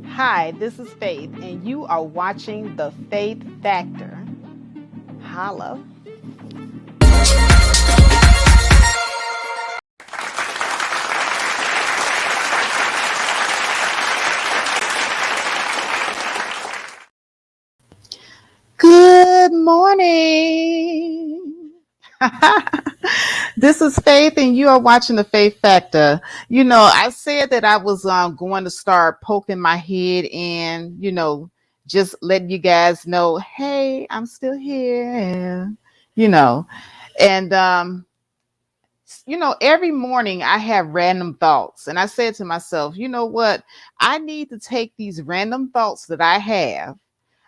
Hi, this is Faith, and you are watching The Faith Factor. Holla. Good morning. This is Faith, and you are watching The Faith Factor. I said that I was going to start poking my head in, just letting you guys know, hey, I'm still here, you know. And every morning I have random thoughts, and I said to myself, you know what? I need to take these random thoughts that I have.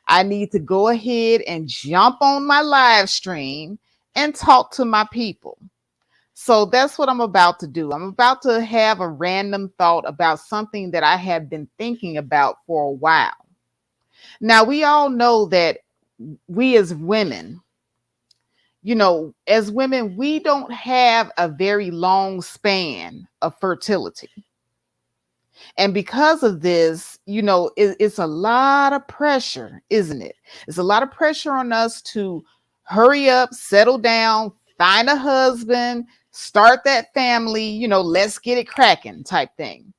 I need to go ahead and jump on my live stream and talk to my people. So that's what I'm about to do. I'm about to have a random thought about something that I have been thinking about for a while. Now, we all know that we as women, we don't have a very long span of fertility. And because of this, it's a lot of pressure, isn't it? It's a lot of pressure on us to hurry up, settle down, find a husband, start that family, let's get it cracking type thing.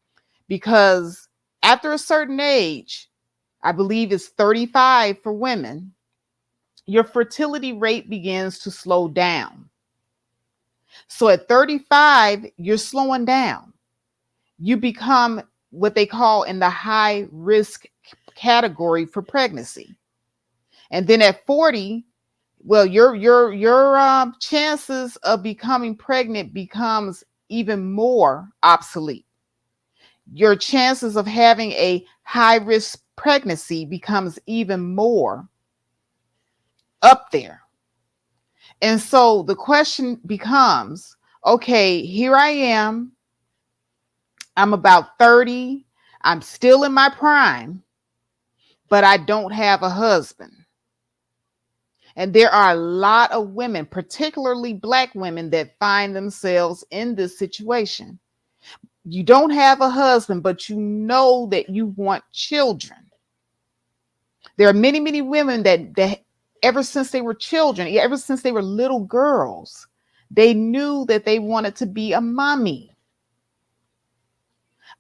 Because after a certain age, I believe it's 35 for women, your fertility rate begins to slow down. So at 35, you're slowing down. You become what they call in the high risk category for pregnancy. And then at 40, well, your chances of becoming pregnant becomes even more obsolete. Your chances of having a high risk pregnancy becomes even more up there. And so the question becomes, okay, here I am. I'm about 30. I'm still in my prime, but I don't have a husband. And there are a lot of women, particularly Black women, that find themselves in this situation. You don't have a husband, but you know that you want children. There are many, many women that ever since they were children, ever since they were little girls, they knew that they wanted to be a mommy.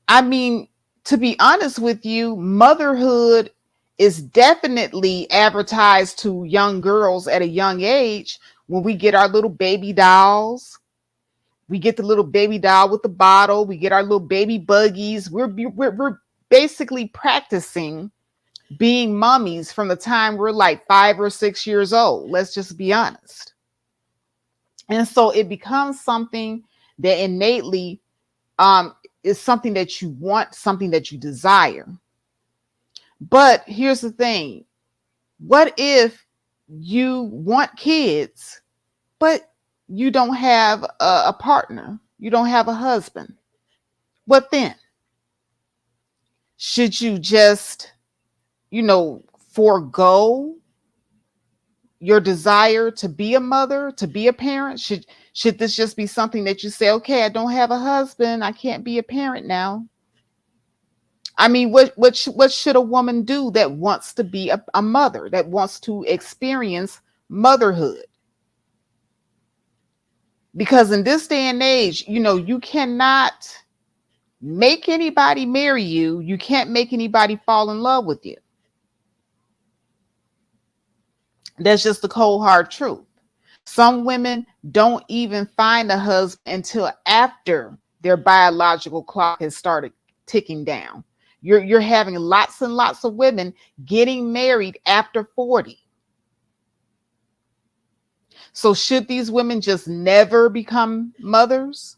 I mean, to be honest with you, motherhood is definitely advertised to young girls at a young age. When we get our little baby dolls, we get the little baby doll with the bottle, we get our little baby buggies. We're basically practicing being mummies from the time we're like 5 or 6 years old. Let's just be honest. And so it becomes something that innately is something that you want, something that you desire. But here's the thing. What if you want kids, but you don't have a partner? You don't have a husband? What then? Should you just, forego your desire to be a mother, to be a parent? Should this just be something that you say, okay, I don't have a husband, I can't be a parent now? I mean, what should a woman do that wants to be a mother, that wants to experience motherhood? Because in this day and age, you cannot make anybody marry you. You can't make anybody fall in love with you. That's just the cold hard truth. Some women don't even find a husband until after their biological clock has started ticking down. You're having lots and lots of women getting married after 40. So should these women just never become mothers?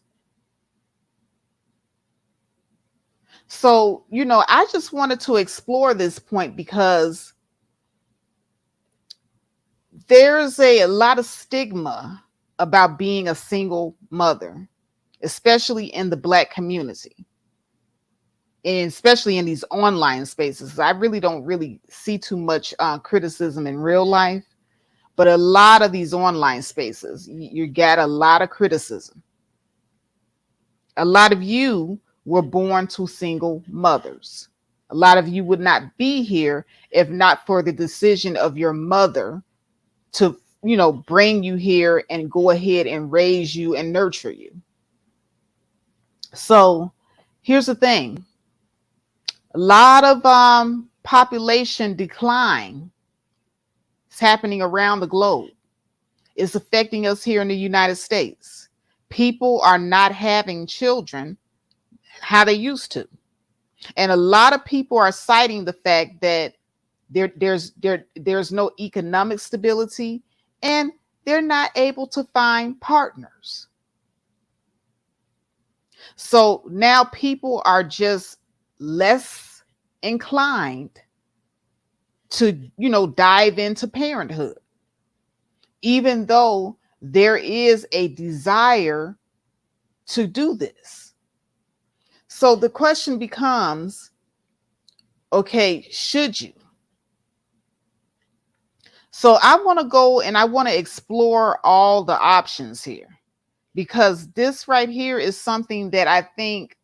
So, I just wanted to explore this point because there's a lot of stigma about being a single mother, especially in the Black community, and especially in these online spaces. I really don't really see too much criticism in real life, but a lot of these online spaces, you get a lot of criticism. A lot of you were born to single mothers. A lot of you would not be here if not for the decision of your mother to, bring you here and go ahead and raise you and nurture you. So here's the thing. A lot of population decline is happening around the globe. It's affecting us here in the United States. People are not having children how they used to. And a lot of people are citing the fact that there's no economic stability and they're not able to find partners. So now people are just less inclined to, dive into parenthood, even though there is a desire to do this. So the question becomes, okay, should you? So I want to go and I want to explore all the options here, because this right here is something that I think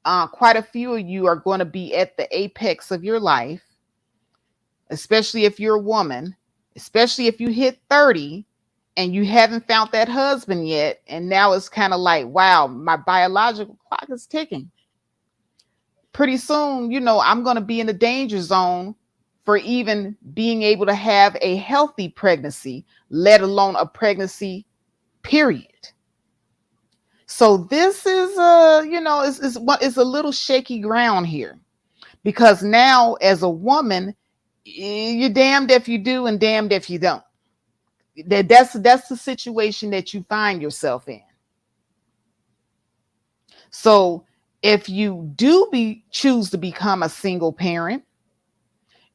quite a few of you are going to be at the apex of your life, especially if you're a woman, especially if you hit 30 and you haven't found that husband yet. And now it's kind of like, wow, my biological clock is ticking. Pretty soon, I'm going to be in the danger zone for even being able to have a healthy pregnancy, let alone a pregnancy, period. So this is it's a little shaky ground here, because now as a woman, you're damned if you do and damned if you don't. That's the situation that you find yourself in. So if you choose to become a single parent,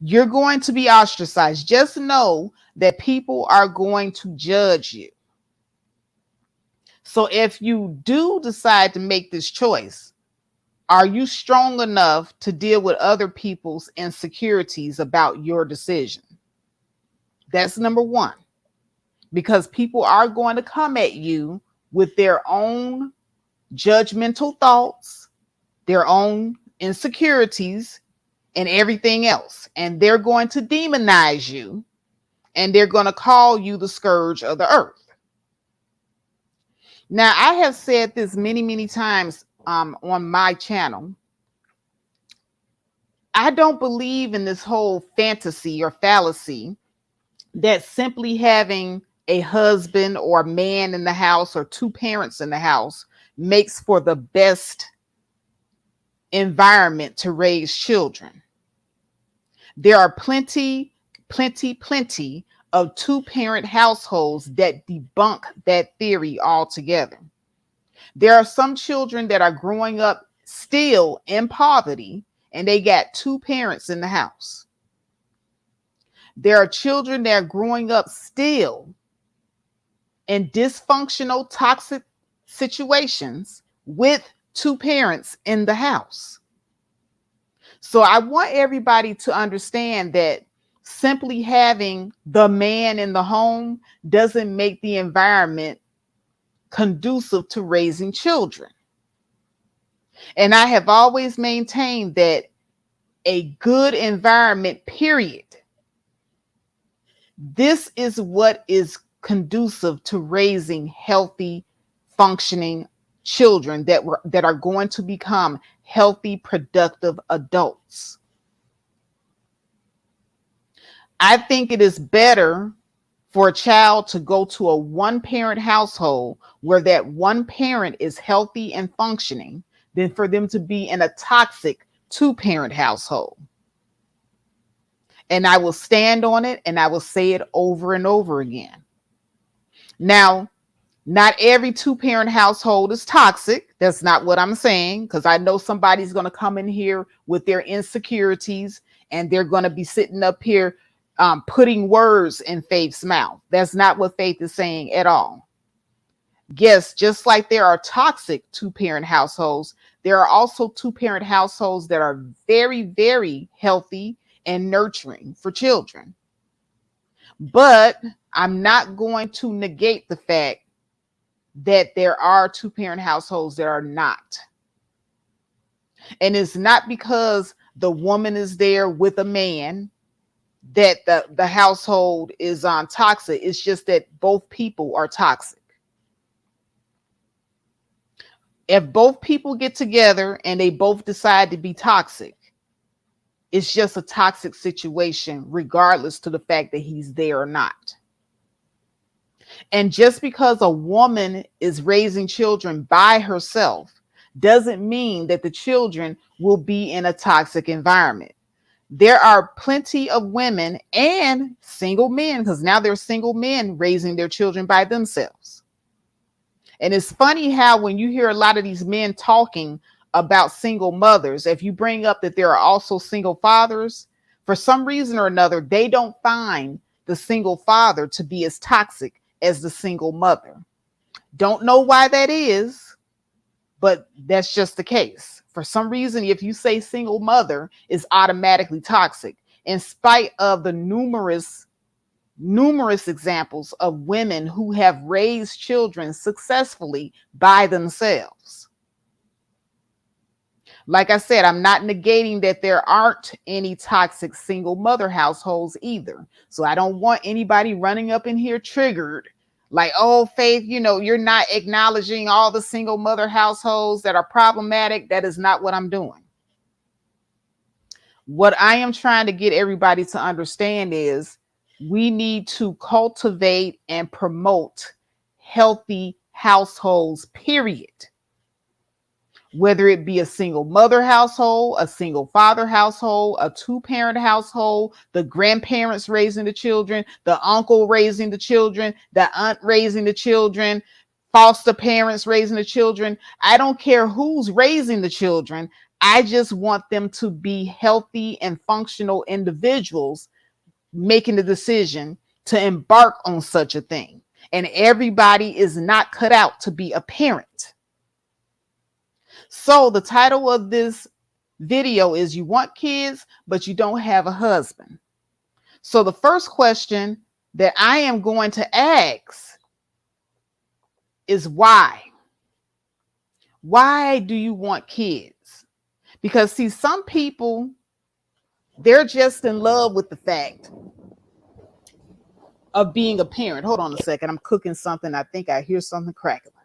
you're going to be ostracized. Just know that people are going to judge you. So if you do decide to make this choice, are you strong enough to deal with other people's insecurities about your decision? That's number one, because people are going to come at you with their own judgmental thoughts, their own insecurities, and everything else. And they're going to demonize you, and they're going to call you the scourge of the earth. Now, I have said this many, many times on my channel. I don't believe in this whole fantasy or fallacy that simply having a husband or a man in the house or two parents in the house makes for the best environment to raise children. There are plenty of two-parent households that debunk that theory altogether. There are some children that are growing up still in poverty and they got two parents in the house. There are children that are growing up still in dysfunctional, toxic situations with two parents in the house. So I want everybody to understand that simply having the man in the home doesn't make the environment conducive to raising children. And I have always maintained that a good environment, period, this is what is conducive to raising healthy, functioning children that are going to become healthy, productive adults. I think it is better for a child to go to a one-parent household where that one parent is healthy and functioning than for them to be in a toxic two-parent household. And I will stand on it and I will say it over and over again. Now, not every two-parent household is toxic. That's not what I'm saying, because I know somebody's going to come in here with their insecurities and they're going to be sitting up here putting words in Faith's mouth. That's not what Faith is saying at all. Yes, just like there are toxic two-parent households, there are also two-parent households that are very, very healthy and nurturing for children. But I'm not going to negate the fact that there are two-parent households that are not. And it's not because the woman is there with a man, that the household is toxic. It's just that both people are toxic. If both people get together and they both decide to be toxic, it's just a toxic situation, regardless to the fact that he's there or not. And just because a woman is raising children by herself doesn't mean that the children will be in a toxic environment. There are plenty of women and single men, because now there's single men raising their children by themselves. And it's funny how when you hear a lot of these men talking about single mothers, if you bring up that there are also single fathers, for some reason or another, they don't find the single father to be as toxic as the single mother. Don't know why that is, but that's just the case. For some reason, if you say single mother is automatically toxic, in spite of the numerous examples of women who have raised children successfully by themselves. Like I said, I'm not negating that there aren't any toxic single mother households either. So I don't want anybody running up in here triggered like, oh, Faith, you're not acknowledging all the single mother households that are problematic. That is not what I'm doing. What I am trying to get everybody to understand is we need to cultivate and promote healthy households, period. Whether it be a single mother household, a single father household, a two-parent household, the grandparents raising the children, the uncle raising the children, the aunt raising the children, foster parents raising the children. I don't care who's raising the children. I just want them to be healthy and functional individuals making the decision to embark on such a thing. And everybody is not cut out to be a parent. So the title of this video is You Want Kids, but you don't have a husband. So the first question that I am going to ask is why? Why do you want kids? Because see, some people, they're just in love with the fact of being a parent. Hold on a second. I'm cooking something. I think I hear something crackling.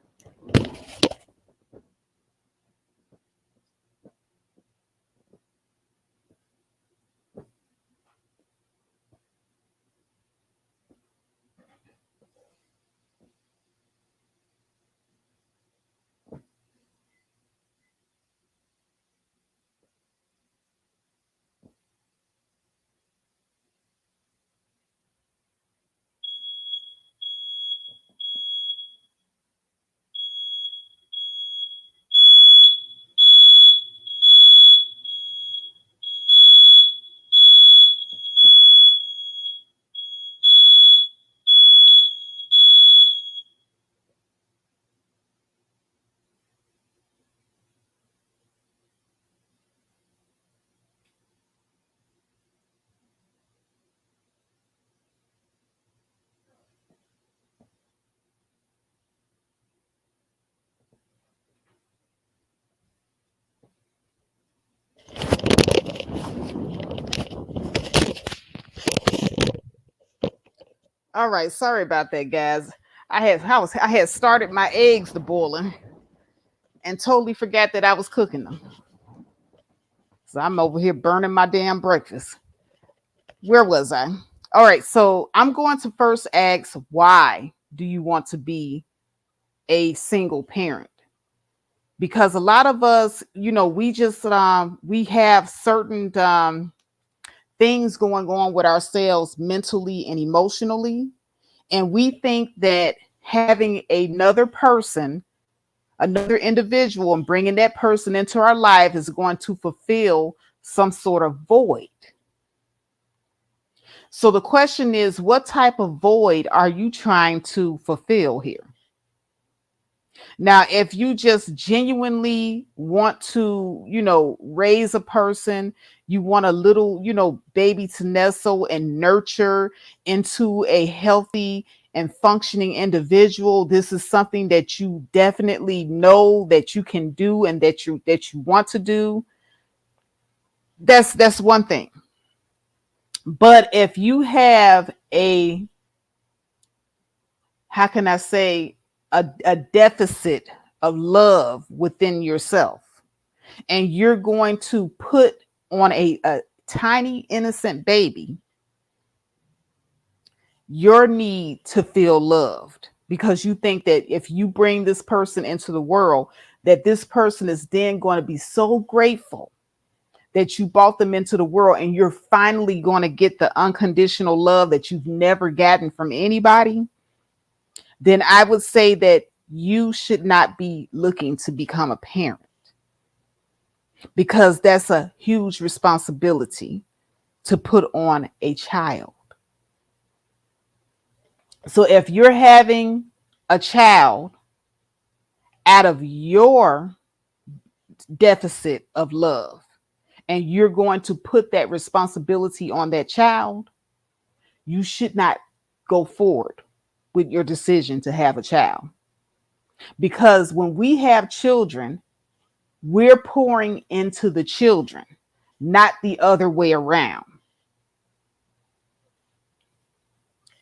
All right, sorry about that, guys. I had started my eggs to boiling and totally forgot that I was cooking them. So I'm over here burning my damn breakfast. Where was I? All right, so I'm going to first ask, why do you want to be a single parent? Because a lot of us, we just we have certain things going on with ourselves mentally and emotionally, and we think that having another person, another individual, and bringing that person into our life is going to fulfill some sort of void. So the question is, what type of void are you trying to fulfill here? Now, if you just genuinely want to, raise a person, you want a little, baby to nestle and nurture into a healthy and functioning individual, this is something that you definitely know that you can do and that you want to do, That's one thing. But if you have a, how can I say, a deficit of love within yourself, and you're going to put on a tiny innocent baby your need to feel loved, because you think that if you bring this person into the world, that this person is then going to be so grateful that you brought them into the world, and you're finally going to get the unconditional love that you've never gotten from anybody, then I would say that you should not be looking to become a parent, because that's a huge responsibility to put on a child. So if you're having a child out of your deficit of love, and you're going to put that responsibility on that child, you should not go forward with your decision to have a child. Because when we have children, we're pouring into the children, not the other way around.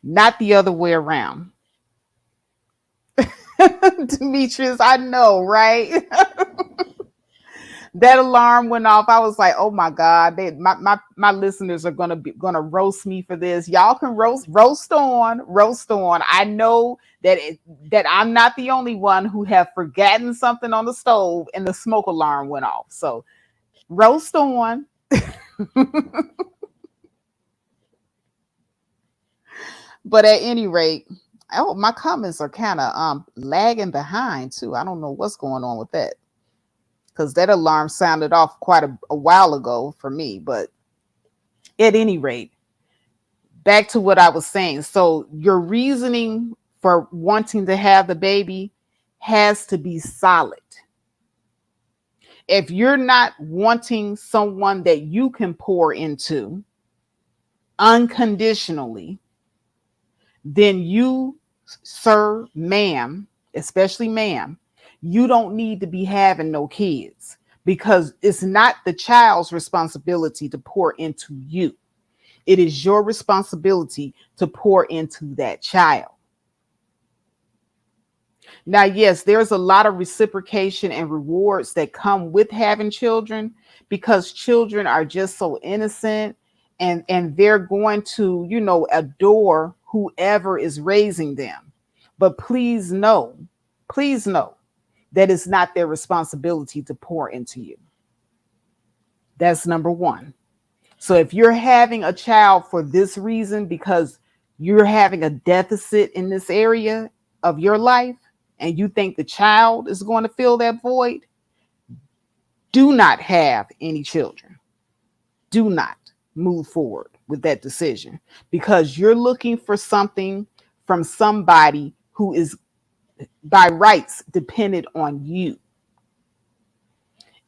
Not the other way around. Demetrius, I know, right? That alarm went off. I was like, oh my God, my listeners are gonna roast me for this. Y'all can roast on. I know that that I'm not the only one who have forgotten something on the stove and the smoke alarm went off. So roast on. But at any rate, oh, my comments are kind of lagging behind too. I don't know what's going on with that, because that alarm sounded off quite a while ago for me. But at any rate, back to what I was saying. So your reasoning for wanting to have the baby has to be solid. If you're not wanting someone that you can pour into unconditionally, then you, sir, ma'am, especially ma'am, you don't need to be having no kids, because it's not the child's responsibility to pour into you. It is your responsibility to pour into that child. Now, yes, there's a lot of reciprocation and rewards that come with having children, because children are just so innocent, and they're going to, adore whoever is raising them. But please know that it's not their responsibility to pour into you. That's number one. So if you're having a child for this reason, because you're having a deficit in this area of your life, and you think the child is going to fill that void, do not have any children. Do not move forward with that decision, because you're looking for something from somebody who is by rights dependent on you.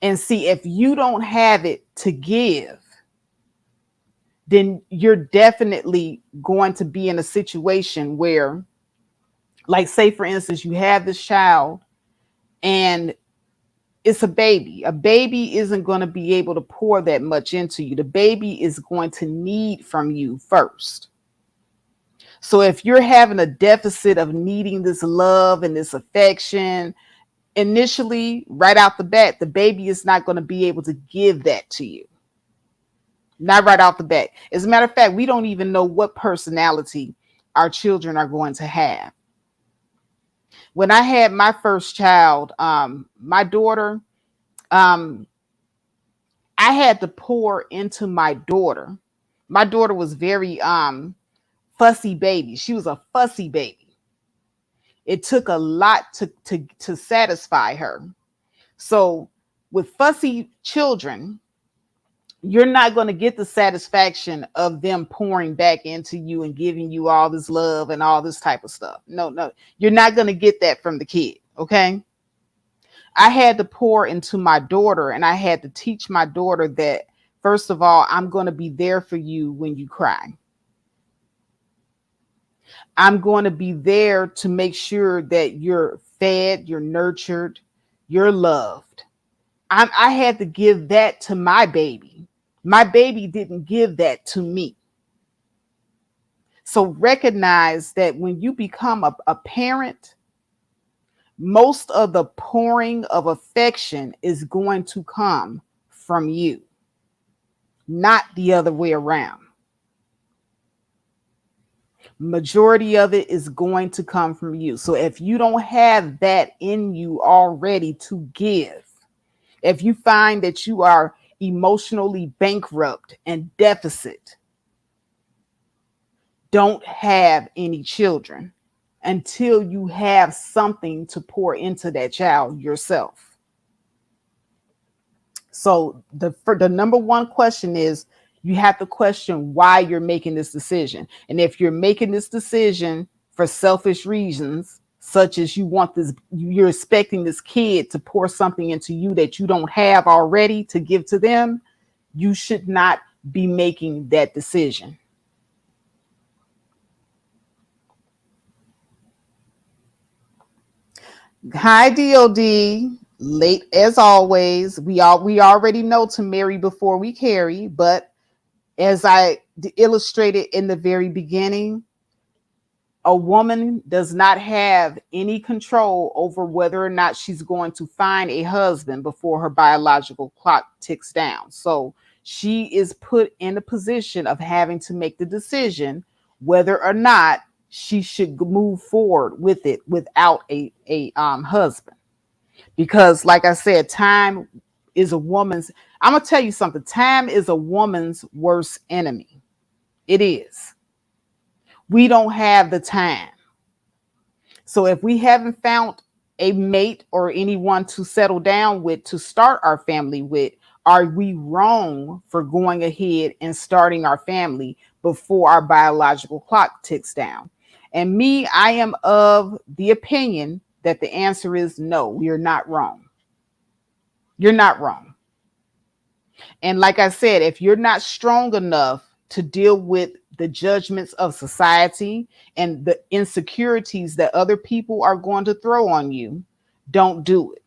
And see, if you don't have it to give, then you're definitely going to be in a situation where, like, say for instance, you have this child and it's a baby. A baby isn't going to be able to pour that much into you. The baby is going to need from you first. So if you're having a deficit of needing this love and this affection, initially, right out the bat, the baby is not going to be able to give that to you. Not right off the bat. As a matter of fact, we don't even know what personality our children are going to have. When I had my first child, my daughter, I had to pour into my daughter. My daughter was very fussy baby. She was a fussy baby. It took a lot to satisfy her. So with fussy children, you're not going to get the satisfaction of them pouring back into you and giving you all this love and all this type of stuff. No, you're not going to get that from the kid. Okay. I had to pour into my daughter, and I had to teach my daughter that, first of all, I'm going to be there for you when you cry. I'm going to be there to make sure that you're fed, you're nurtured, you're loved. I had to give that to my baby, My baby didn't give that to me. So recognize that when you become a parent, most of the pouring of affection is going to come from you, not the other way around. Majority of it is going to come from you. So if you don't have that in you already to give, if you find that you are emotionally bankrupt and deficit, don't have any children until you have something to pour into that child yourself. So the number one question is, you have to question why you're making this decision. And if you're making this decision for selfish reasons, such as you're expecting this kid to pour something into you that you don't have already to give to them, you should not be making that decision. Hi, DOD. Late as always. We already know to marry before we carry, but as I illustrated in the very beginning, a woman does not have any control over whether or not she's going to find a husband before her biological clock ticks down. So she is put in a position of having to make the decision whether or not she should move forward with it without a husband. Because like I said, time is a woman's, I'm going to tell you something. Time is a woman's worst enemy. It is. We don't have the time. So if we haven't found a mate or anyone to settle down with, to start our family with, are we wrong for going ahead and starting our family before our biological clock ticks down? And me, I am of the opinion that the answer is no, we are not wrong. You're not wrong. And like I said, if you're not strong enough to deal with the judgments of society and the insecurities that other people are going to throw on you, don't do it.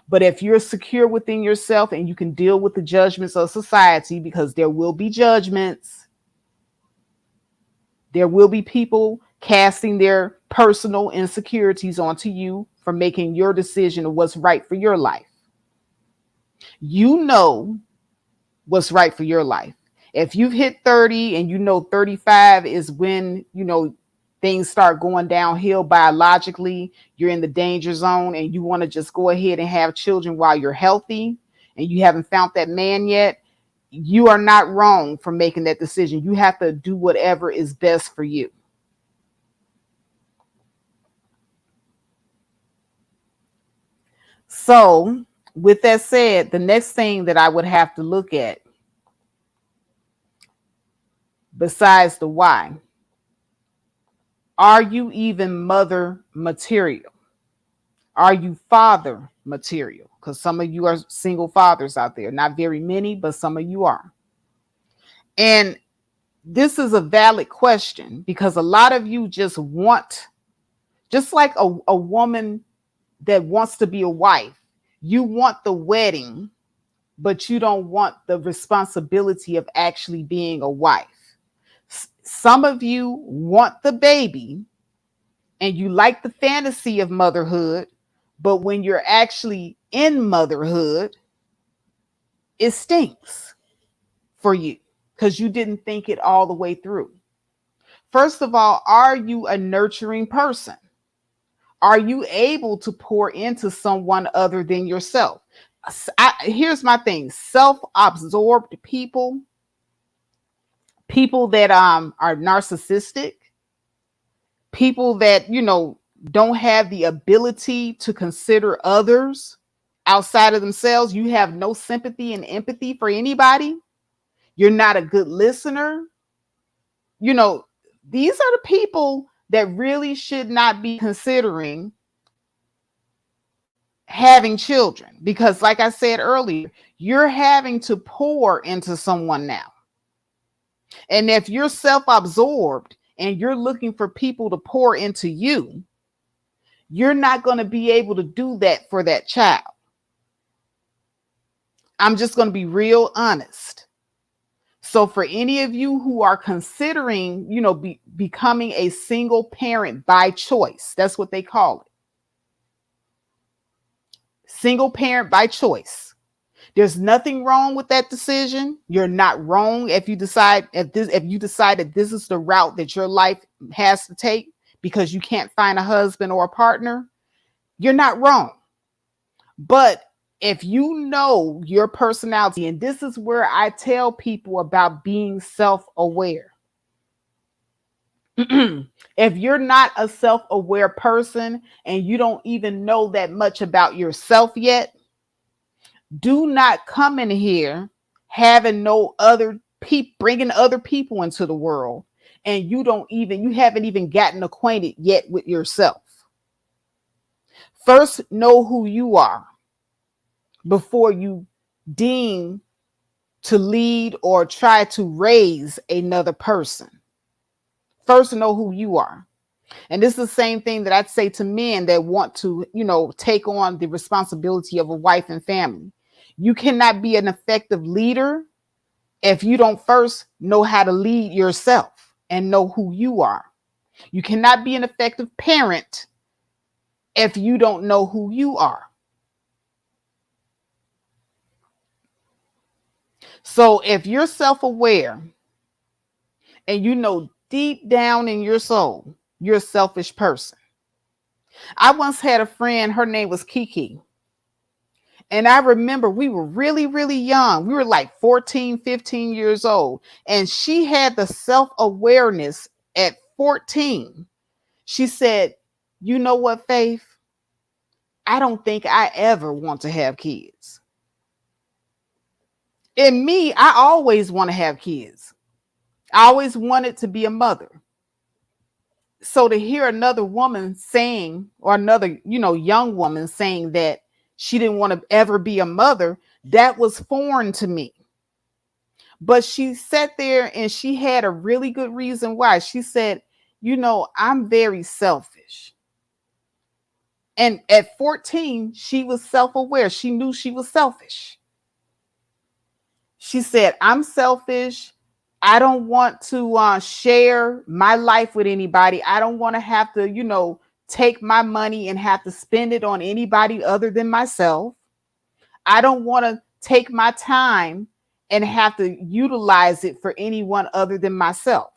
But if you're secure within yourself and you can deal with the judgments of society, because there will be judgments, there will be people casting their personal insecurities onto you for making your decision of what's right for your life. You know what's right for your life. If you've hit 30 and you know 35 is when, things start going downhill biologically, you're in the danger zone and you want to just go ahead and have children while you're healthy and you haven't found that man yet, you are not wrong for making that decision. You have to do whatever is best for you. So, with that said, the next thing that I would have to look at, besides the why, are you even mother material? Are you father material? Because some of you are single fathers out there. Not very many, but some of you are. And this is a valid question because a lot of you just like a woman that wants to be a wife, you want the wedding, but you don't want the responsibility of actually being a wife. Some of you want the baby and you like the fantasy of motherhood, but when you're actually in motherhood, it stinks for you because you didn't think it all the way through. First of all, are you a nurturing person? Are you able to pour into someone other than yourself? Here's my thing. Self-absorbed people that are narcissistic, people that, don't have the ability to consider others outside of themselves. You have no sympathy and empathy for anybody. You're not a good listener. These are the people that really should not be considering having children, because like I said earlier, you're having to pour into someone now. And if you're self-absorbed and you're looking for people to pour into you, you're not going to be able to do that for that child. I'm just going to be real honest. So for any of you who are considering, becoming a single parent by choice, that's what they call it. Single parent by choice. There's nothing wrong with that decision. You're not wrong if you decide if you decide that this is the route that your life has to take because you can't find a husband or a partner. You're not wrong. But if you know your personality, and this is where I tell people about being self-aware. If you're not a self-aware person and you don't even know that much about yourself yet, do not come in here having no other people, bringing other people into the world, and you haven't even gotten acquainted yet with yourself. First, know who you are before you deem to lead or try to raise another person. First, know who you are. And this is the same thing that I'd say to men that want to, take on the responsibility of a wife and family. You cannot be an effective leader if you don't first know how to lead yourself and know who you are. You cannot be an effective parent if you don't know who you are. So if you're self-aware and you know deep down in your soul, you're a selfish person. I once had a friend, her name was Kiki. And I remember we were really, really young. We were like 14, 15 years old. And she had the self-awareness at 14. She said, you know what, Faith? I don't think I ever want to have kids. In me, I always want to have kids. I always wanted to be a mother. So to hear another woman saying, or another, young woman saying that she didn't want to ever be a mother, that was foreign to me. But she sat there and she had a really good reason why. She said, I'm very selfish. And at 14, she was self-aware. She knew she was selfish. She said, I'm selfish. I don't want to share my life with anybody. I don't want to have to, take my money and have to spend it on anybody other than myself. I don't want to take my time and have to utilize it for anyone other than myself.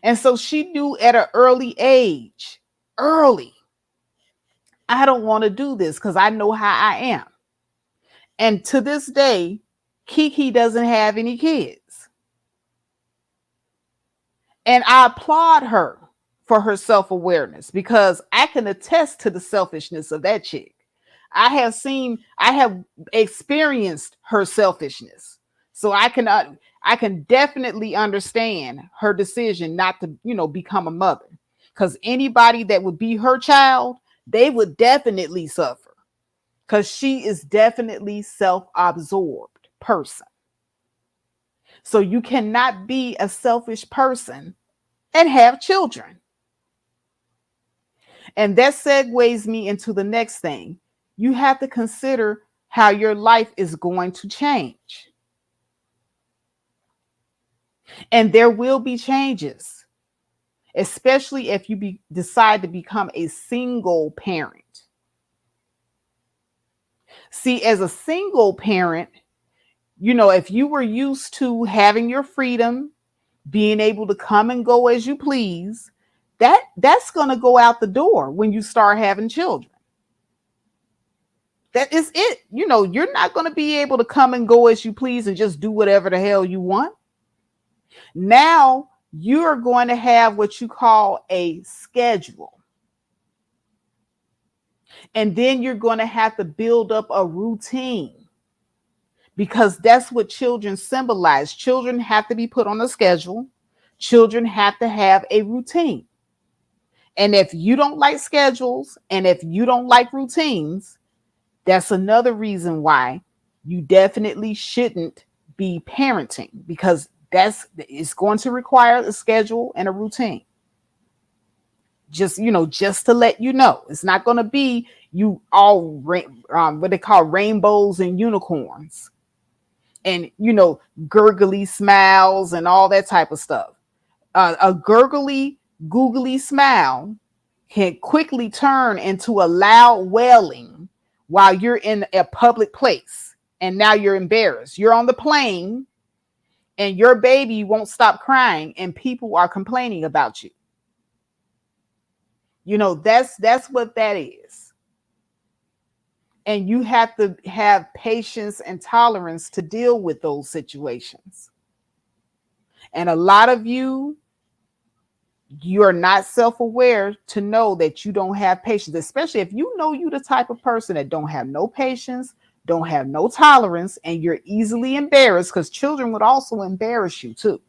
And so she knew at an early age, I don't want to do this because I know how I am. And to this day, Kiki doesn't have any kids. And I applaud her for her self-awareness because I can attest to the selfishness of that chick. I have experienced her selfishness. So I can definitely understand her decision not to, become a mother. Because anybody that would be her child, they would definitely suffer. Because she is definitely self-absorbed person. So you cannot be a selfish person and have children. And that segues me into the next thing. You have to consider how your life is going to change. And there will be changes, especially if you decide to become a single parent. See, as a single parent, if you were used to having your freedom, being able to come and go as you please, that's going to go out the door when you start having children. That is it. You're not going to be able to come and go as you please and just do whatever the hell you want. Now you're going to have what you call a schedule. And then you're going to have to build up a routine because that's what children symbolize. Children have to be put on a schedule. Children have to have a routine. And if you don't like schedules and if you don't like routines, that's another reason why you definitely shouldn't be parenting, because it's going to require a schedule and a routine. Just to let you know, it's not going to be you all what they call rainbows and unicorns. and gurgly smiles and all that type of stuff. A gurgly, googly smile can quickly turn into a loud wailing while you're in a public place, and now you're embarrassed. You're on the plane and your baby won't stop crying and people are complaining about you. That's what that is. And you have to have patience and tolerance to deal with those situations. And a lot of you are not self-aware to know that you don't have patience, especially if you know you the type of person that don't have no patience, don't have no tolerance, and you're easily embarrassed, because children would also embarrass you too.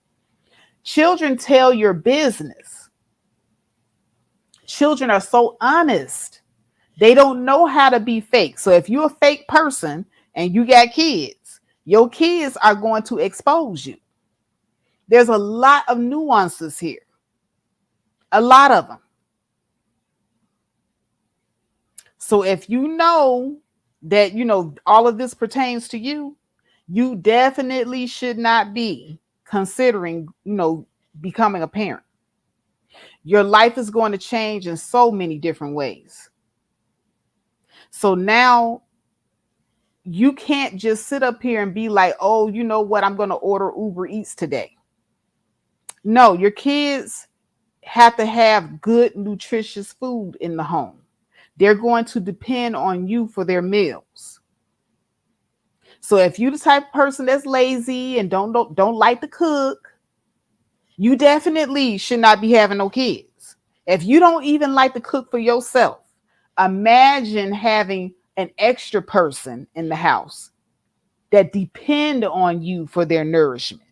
Children tell your business. Children are so honest. They don't know how to be fake. So if you're a fake person and you got kids, your kids are going to expose you. There's a lot of nuances here. A lot of them. So if you know that, all of this pertains to you, you definitely should not be considering, becoming a parent. Your life is going to change in so many different ways. So now you can't just sit up here and be like, oh, you know what? I'm going to order Uber Eats today. No, your kids have to have good, nutritious food in the home. They're going to depend on you for their meals. So if you're the type of person that's lazy and don't like to cook, you definitely should not be having no kids. If you don't even like to cook for yourself, imagine having an extra person in the house that depend on you for their nourishment.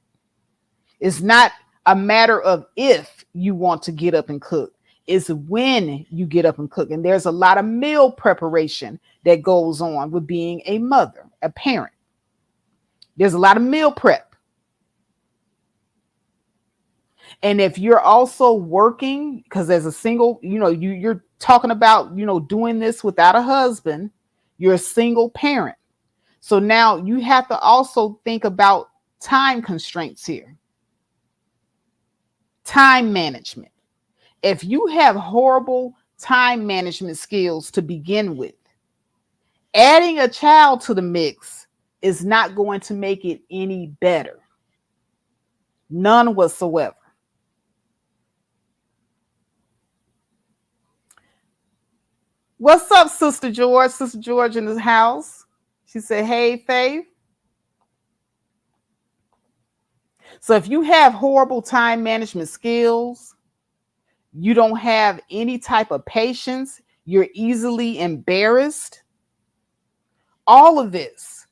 It's not a matter of if you want to get up and cook. It's when you get up and cook. And there's a lot of meal preparation that goes on with being a mother, a parent. There's a lot of meal prep. And if you're also working, because as a single, you're talking about, doing this without a husband, you're a single parent. So now you have to also think about time constraints here. Time management. If you have horrible time management skills to begin with, adding a child to the mix is not going to make it any better. None whatsoever. What's up, Sister George? Sister George in the house. She said, hey, Faith. So if you have horrible time management skills, you don't have any type of patience, you're easily embarrassed, all of this,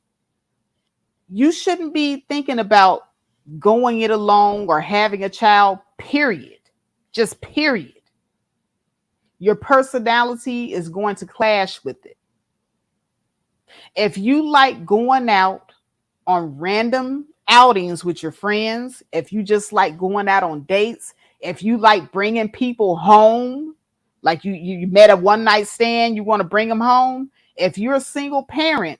you shouldn't be thinking about going it alone or having a child, period. Just period. Your personality is going to clash with it. If you like going out on random outings with your friends, if you just like going out on dates, if you like bringing people home, like you met a one night stand, you want to bring them home. If you're a single parent,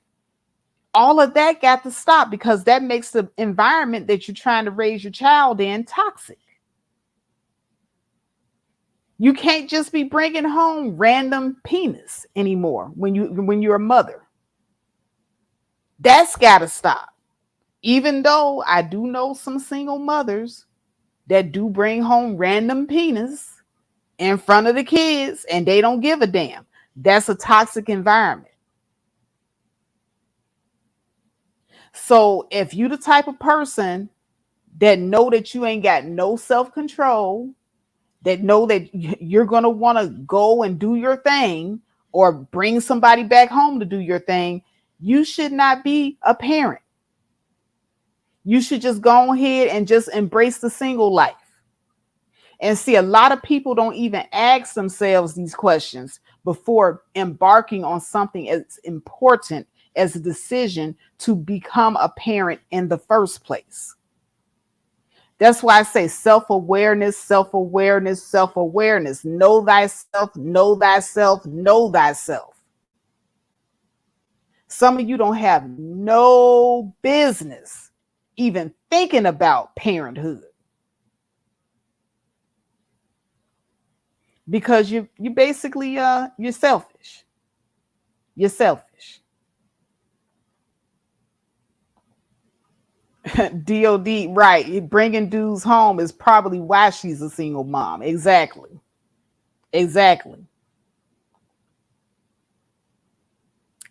all of that got to stop, because that makes the environment that you're trying to raise your child in toxic. You can't just be bringing home random penis anymore when you're a mother. That's got to stop. Even though I do know some single mothers that do bring home random penis in front of the kids and they don't give a damn. That's a toxic environment. So if you the type of person that know that you ain't got no self-control, that know that you're going to want to go and do your thing or bring somebody back home to do your thing, you should not be a parent. You should just go ahead and just embrace the single life. And see, a lot of people don't even ask themselves these questions before embarking on something as important as a decision to become a parent in the first place. That's why I say self-awareness, self-awareness, self-awareness. Know thyself, know thyself, know thyself. Some of you don't have no business even thinking about parenthood, because you basically you're selfish. You're selfish. DOD, right? Bringing dudes home is probably why she's a single mom. Exactly. Exactly.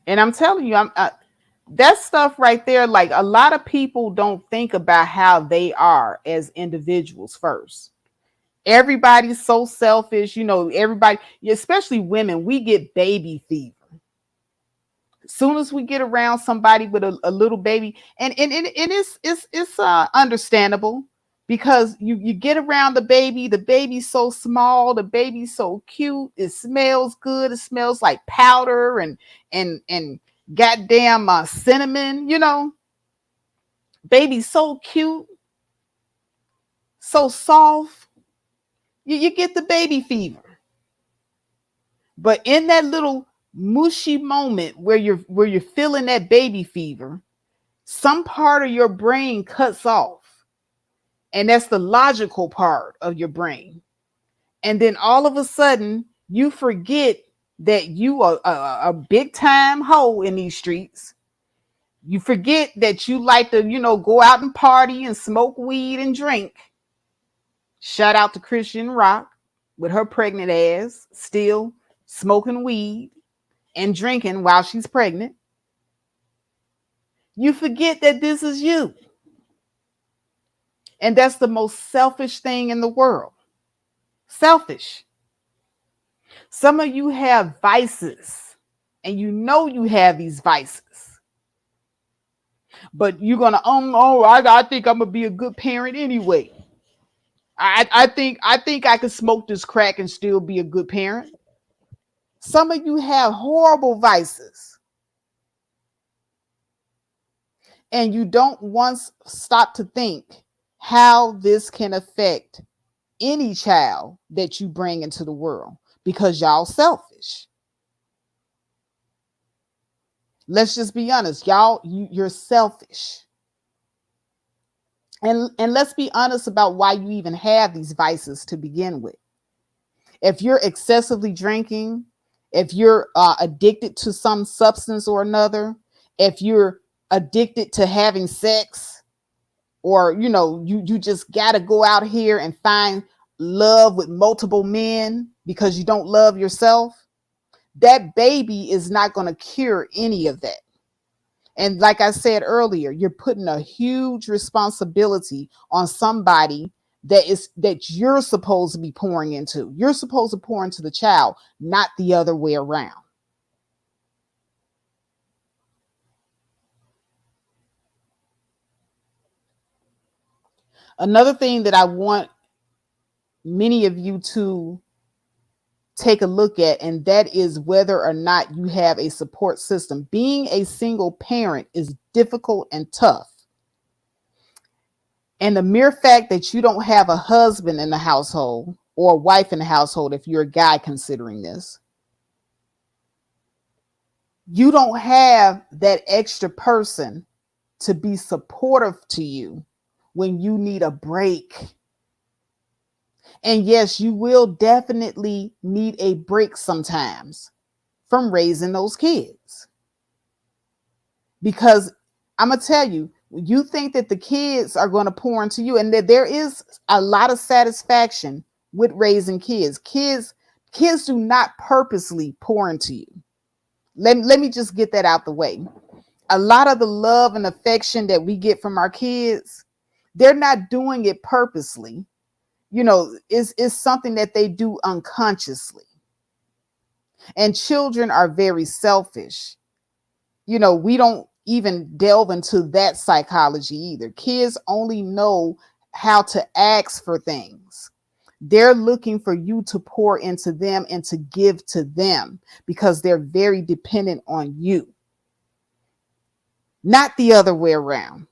And I'm telling you, that stuff right there. Like, a lot of people don't think about how they are as individuals first. Everybody's so selfish, everybody, especially women, we get baby fever. As soon as we get around somebody with a little baby, and it's understandable, because you get around the baby's so small, the baby's so cute, it smells good, it smells like powder and goddamn cinnamon, baby's so cute, so soft, you get the baby fever. But in that little mushy moment where you're feeling that baby fever, some part of your brain cuts off. And that's the logical part of your brain. And then all of a sudden, you forget that you are a big time hoe in these streets. You forget that you like to, go out and party and smoke weed and drink. Shout out to Christian Rock with her pregnant ass, still smoking weed and drinking while she's pregnant. You forget that this is you. And that's the most selfish thing in the world. Selfish. Some of you have vices, and you have these vices. But you're gonna, I think I'm gonna be a good parent anyway. I think I can smoke this crack and still be a good parent. Some of you have horrible vices, and you don't once stop to think how this can affect any child that you bring into the world, because y'all selfish. Let's just be honest, y'all. You're selfish, and let's be honest about why you even have these vices to begin with. If you're excessively drinking, if you're addicted to some substance or another, if you're addicted to having sex, or you just got to go out here and find love with multiple men because you don't love yourself, that baby is not going to cure any of that. And like I said earlier, you're putting a huge responsibility on somebody that you're supposed to be pouring into. You're supposed to pour into the child, not the other way around. Another thing that I want many of you to take a look at, and that is whether or not you have a support system. Being a single parent is difficult and tough. And the mere fact that you don't have a husband in the household or a wife in the household, if you're a guy considering this, you don't have that extra person to be supportive to you when you need a break. And yes, you will definitely need a break sometimes from raising those kids. Because I'm going to tell you, you think that the kids are going to pour into you, and that there is a lot of satisfaction with raising kids. Kids do not purposely pour into you. Let me just get that out the way. A lot of the love and affection that we get from our kids, they're not doing it purposely. It's something that they do unconsciously. And children are very selfish. We don't even delve into that psychology either. Kids only know how to ask for things. They're looking for you to pour into them and to give to them, because they're very dependent on you. Not the other way around.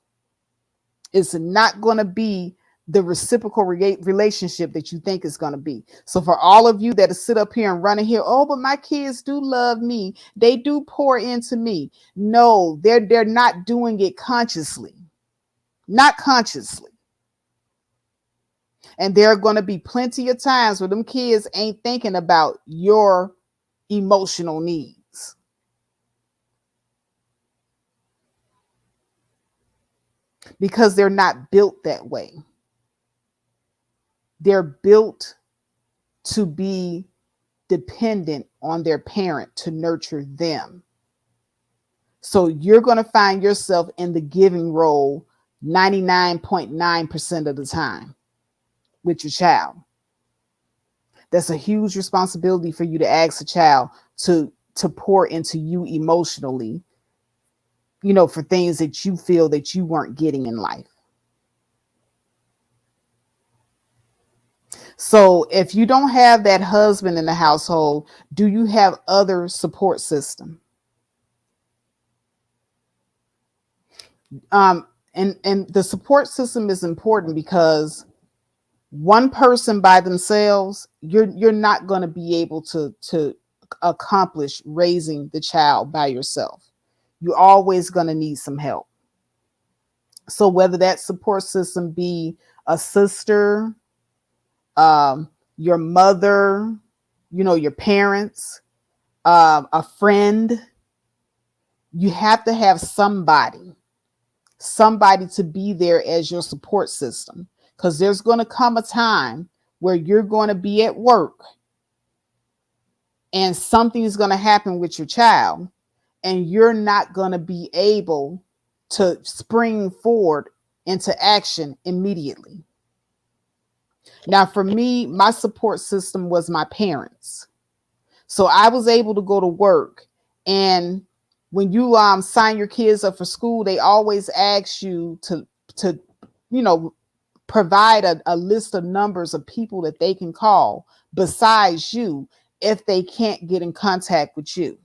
It's not going to be the reciprocal relationship that you think is going to be. So for all of you that sit up here and running here, oh, but my kids do love me. They do pour into me. No, they're not doing it consciously, not consciously. And there are going to be plenty of times where them kids ain't thinking about your emotional needs. Because they're not built that way. They're built to be dependent on their parent to nurture them. So you're going to find yourself in the giving role 99.9% of the time with your child. That's a huge responsibility for you to ask a child to pour into you emotionally, for things that you feel that you weren't getting in life. So if you don't have that husband in the household, do you have other support system? And the support system is important because one person by themselves, you're not going to be able to accomplish raising the child by yourself. You're always going to need some help. So whether that support system be a sister, your mother, your parents, a friend, you have to have somebody to be there as your support system, because there's going to come a time where you're going to be at work and something is going to happen with your child and you're not going to be able to spring forward into action immediately. Now, for me, my support system was my parents. So I was able to go to work, and when you sign your kids up for school, they always ask you to provide a list of numbers of people that they can call besides you if they can't get in contact with you.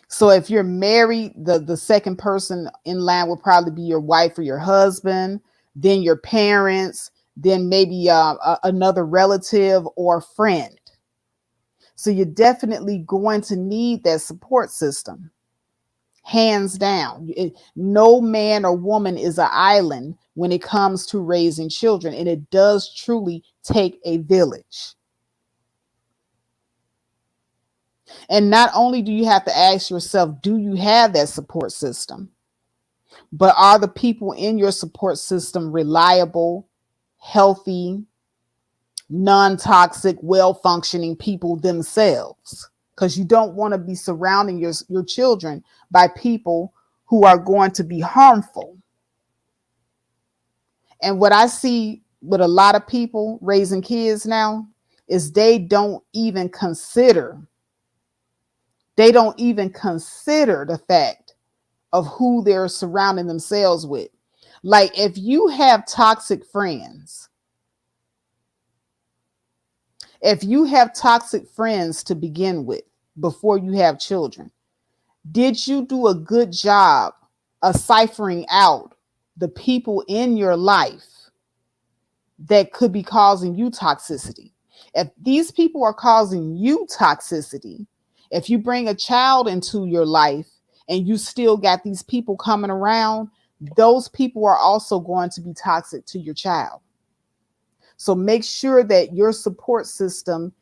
So if you're married, the second person in line will probably be your wife or your husband, then your parents, then maybe another relative or friend. So you're definitely going to need that support system. Hands down. No man or woman is an island when it comes to raising children, and it does truly take a village. And not only do you have to ask yourself, do you have that support system? But are the people in your support system reliable, healthy, non-toxic, well-functioning people themselves? Because you don't want to be surrounding your children by people who are going to be harmful. And what I see with a lot of people raising kids now is they don't even consider the fact of who they're surrounding themselves with. Like, if you have toxic friends, to begin with before you have children, did you do a good job of ciphering out the people in your life that could be causing you toxicity? If these people are causing you toxicity, if you bring a child into your life and you still got these people coming around, those people are also going to be toxic to your child. So make sure that your support system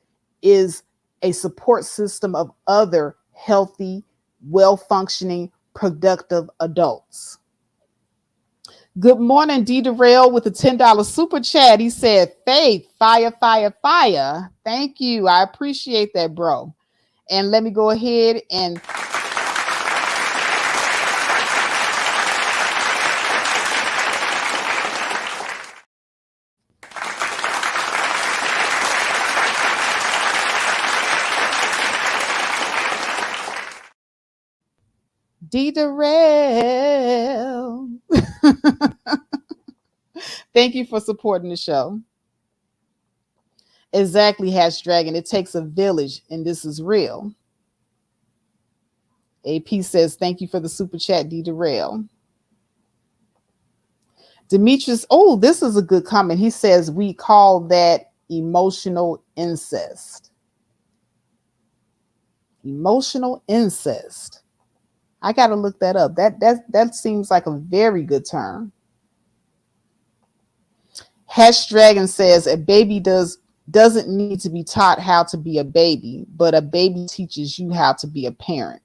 is a support system of other healthy, well-functioning, productive adults. Good morning, D. Darrell with a $10 super chat. He said, Faith, fire, fire, fire. Thank you. I appreciate that, bro. And let me go ahead and D. Darrell. Thank you for supporting the show. Exactly, Hash Dragon. It takes a village, and this is real. AP says, thank you for the super chat, D. Darrell. Demetrius, oh, this is a good comment. He says we call that emotional incest. Emotional incest. I got to look that up. That seems like a very good term. Hash Dragon says a baby doesn't need to be taught how to be a baby, but a baby teaches you how to be a parent.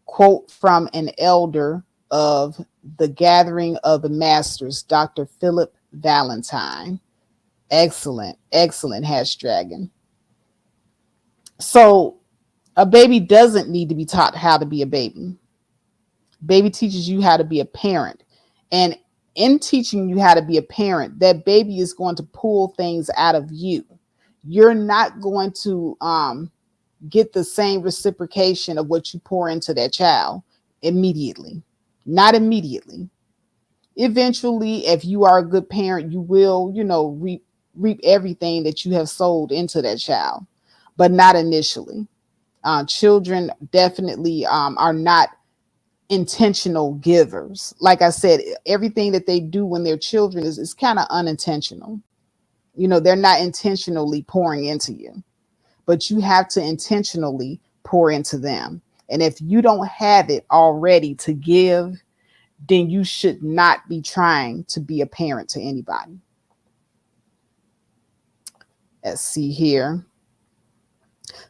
Quote from an elder of the Gathering of the Masters, Dr. Philip Valentine. Excellent, excellent, Hash Dragon. So a baby doesn't need to be taught how to be a baby. Baby teaches you how to be a parent. And in teaching you how to be a parent, that baby is going to pull things out of you. You're not going to get the same reciprocation of what you pour into that child immediately. Not immediately. Eventually, if you are a good parent, you will, reap everything that you have sowed into that child, but not initially. Children definitely are not intentional givers. Like I said, everything that they do when they're children is kind of unintentional. They're not intentionally pouring into you, but you have to intentionally pour into them. And if you don't have it already to give, then you should not be trying to be a parent to anybody. Let's see here.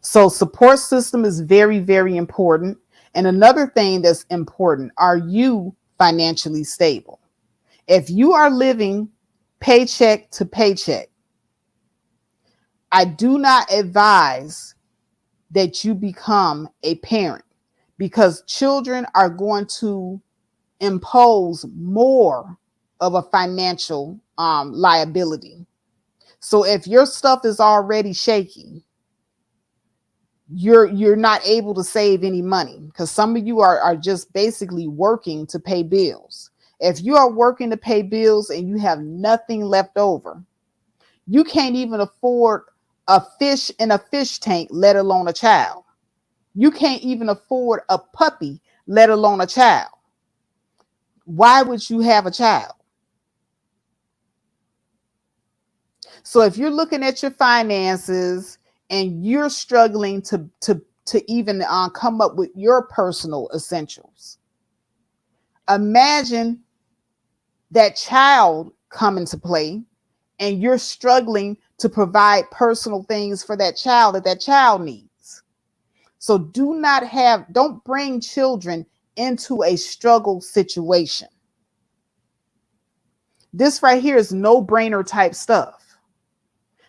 So support system is very, very important. And another thing that's important, are you financially stable? If you are living paycheck to paycheck, I do not advise that you become a parent, because children are going to impose more of a financial liability. So if your stuff is already shaky, you're not able to save any money, because some of you are just basically working to pay bills. If you are working to pay bills and you have nothing left over, you can't even afford a fish in a fish tank, let alone a child. You can't even afford a puppy, let alone a child. Why would you have a child? So if you're looking at your finances and you're struggling to even come up with your personal essentials, imagine that child come into play and you're struggling to provide personal things for that child needs. So don't bring children into a struggle situation. This right here is no-brainer type stuff.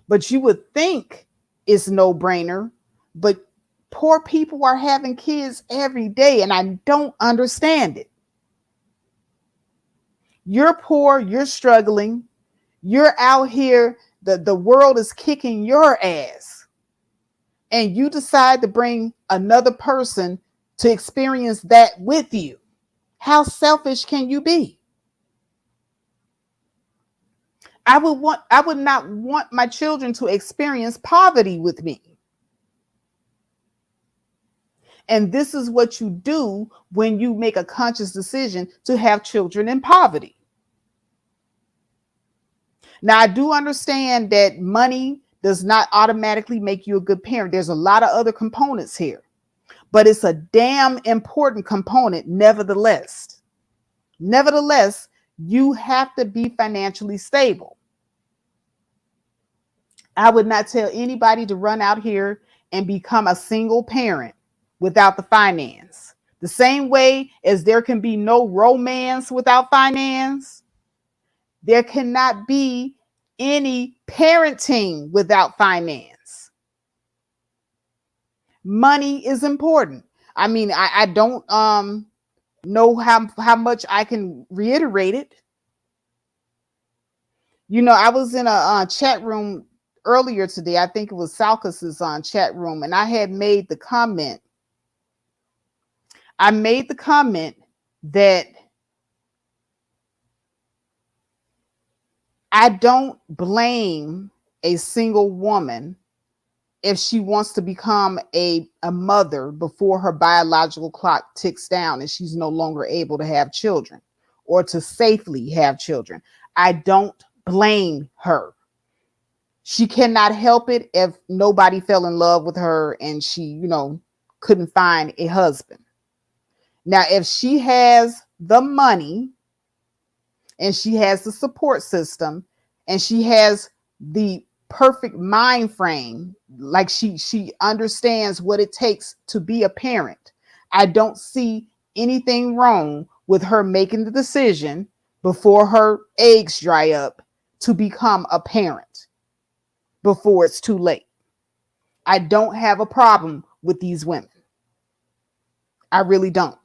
But you would think it's no-brainer, but poor people are having kids every day, and I don't understand it. You're poor, you're struggling, you're out here, the world is kicking your ass, and you decide to bring another person to experience that with you. How selfish can you be? I would not want my children to experience poverty with me. And this is what you do when you make a conscious decision to have children in poverty. Now, I do understand that money does not automatically make you a good parent. There's a lot of other components here, but it's a damn important component nevertheless. Nevertheless, you have to be financially stable. I would not tell anybody to run out here and become a single parent without the finance. The same way as there can be no romance without finance, there cannot be any parenting without finance. Money is important. I mean, I don't know how much I can reiterate it. I was in a chat room earlier today. I think it was Salcus's chat room, and I had made the comment. I made the comment that I don't blame a single woman if she wants to become a mother before her biological clock ticks down and she's no longer able to have children or to safely have children. I don't blame her. She cannot help it if nobody fell in love with her and she, couldn't find a husband. Now, if she has the money and she has the support system and she has the perfect mind frame, like she understands what it takes to be a parent, I don't see anything wrong with her making the decision before her eggs dry up to become a parent before it's too late. I don't have a problem with these women. I really don't.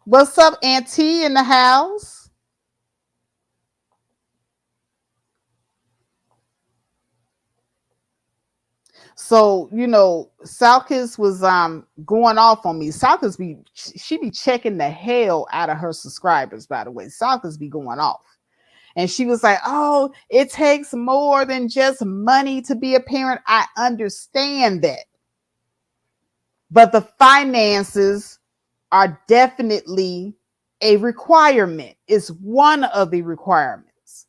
What's up, Auntie in the house? So, Salkis was going off on me. Salkis she be checking the hell out of her subscribers, by the way. Salkis be going off. And she was like, oh, it takes more than just money to be a parent. I understand that. But the finances are definitely a requirement. It's one of the requirements.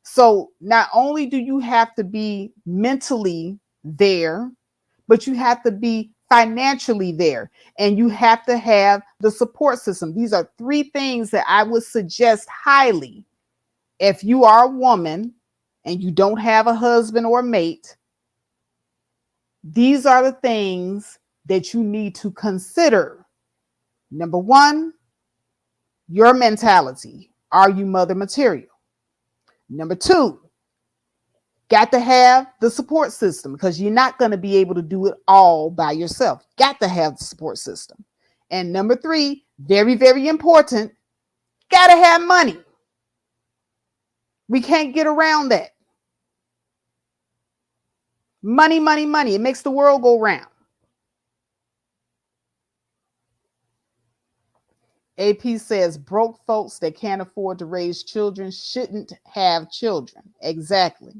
So not only do you have to be mentally there, but you have to be financially there, and you have to have the support system. These are three things that I would suggest highly. If you are a woman and you don't have a husband or mate, these are the things that you need to consider. Number one, your mentality. Are you mother material? Number two, got to have the support system, because you're not going to be able to do it all by yourself. Got to have the support system. And number three, very, very important, got to have money. We can't get around that. Money, money, money. It makes the world go round. AP says broke folks that can't afford to raise children shouldn't have children. Exactly.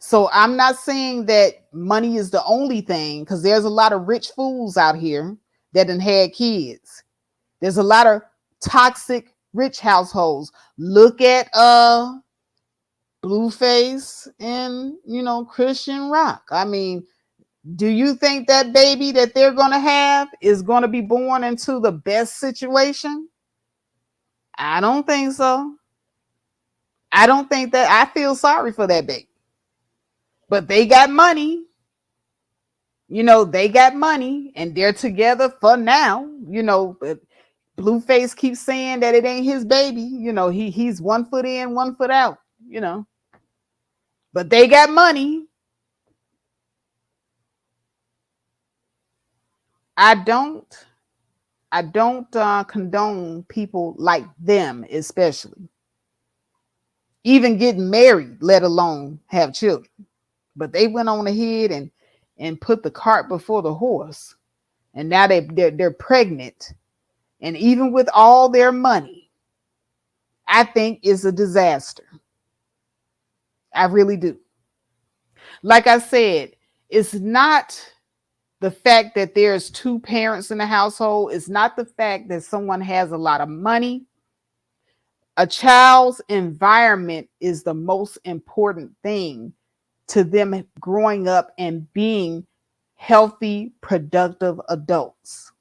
So I'm not saying that money is the only thing, because there's a lot of rich fools out here that done had kids. There's a lot of toxic rich households. Look at Blueface and Christian Rock. I mean, do you think that baby that they're going to have is going to be born into the best situation? I don't think so. I don't think that. I feel sorry for that baby. But they got money. They got money and they're together for now. But Blueface keeps saying that it ain't his baby. He's 1 foot in, 1 foot out, But they got money. I don't condone people like them, especially even getting married, let alone have children. But they went on ahead and put the cart before the horse, and now they're pregnant, and even with all their money, I think it's a disaster. I really do. Like I said, it's not the fact that there's two parents in the household. It's not the fact that someone has a lot of money. A child's environment is the most important thing to them growing up and being healthy, productive adults.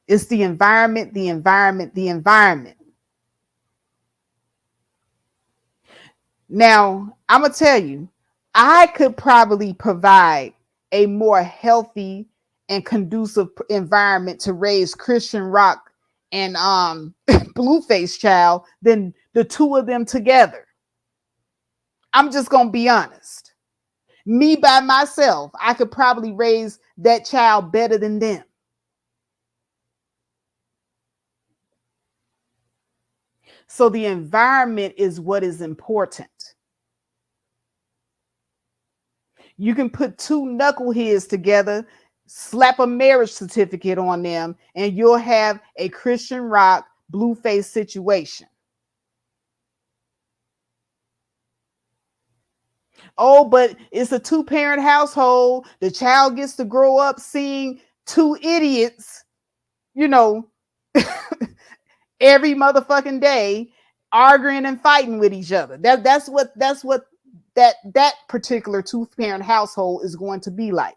It's the environment, the environment, the environment. Now, I'm going to tell you, I could probably provide a more healthy and conducive environment to raise Christian Rock and Blueface child than the two of them together. I'm just going to be honest. Me by myself, I could probably raise that child better than them. So the environment is what is important. You can put two knuckleheads together, slap a marriage certificate on them, and you'll have a Christian Rock Blueface situation. Oh, but it's a two-parent household. The child gets to grow up seeing two idiots, you know, every motherfucking day arguing and fighting with each other. That's what that particular two-parent household is going to be like.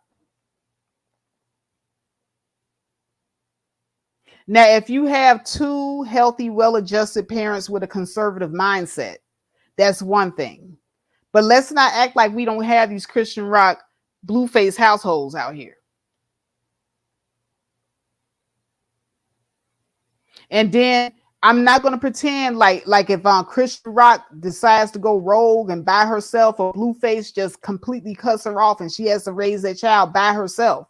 Now, if you have two healthy, well-adjusted parents with a conservative mindset, that's one thing. But let's not act like we don't have these Christian rock blueface households out here. And then I'm not going to pretend like if Christian rock decides to go rogue and by herself, or blueface just completely cuts her off and she has to raise that child by herself.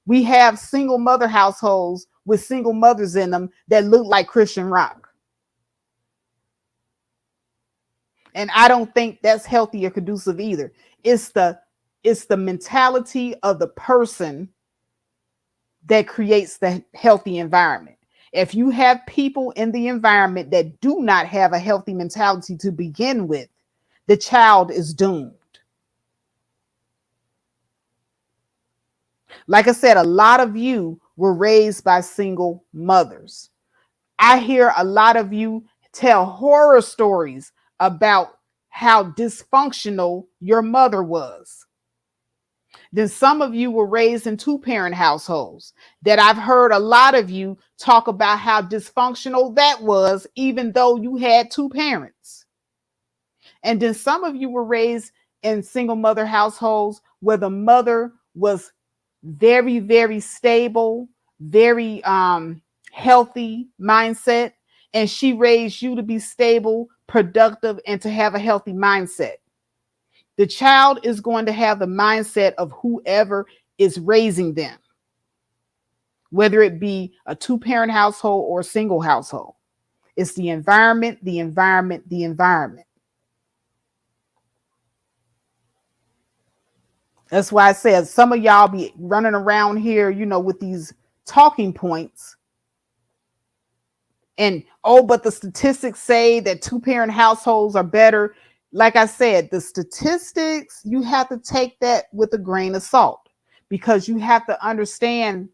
We have single mother households with single mothers in them that look like Christian rock. And I don't think that's healthy or conducive either. It's the mentality of the person that creates the healthy environment. If you have people in the environment that do not have a healthy mentality to begin with, the child is doomed. Like I said, a lot of you were raised by single mothers. I hear a lot of you tell horror stories about how dysfunctional your mother was. Then some of you were raised in two-parent households that I've heard a lot of you talk about how dysfunctional that was, even though you had two parents. And then some of you were raised in single mother households where the mother was very, very stable, very healthy mindset, and she raised you to be stable, productive, and to have a healthy mindset. The child is going to have the mindset of whoever is raising them, whether it be a two-parent household or a single household. It's the environment, the environment, the environment. That's why I said some of y'all be running around here, with these talking points. And, but the statistics say that two-parent households are better. Like I said, the statistics, you have to take that with a grain of salt, because you have to understand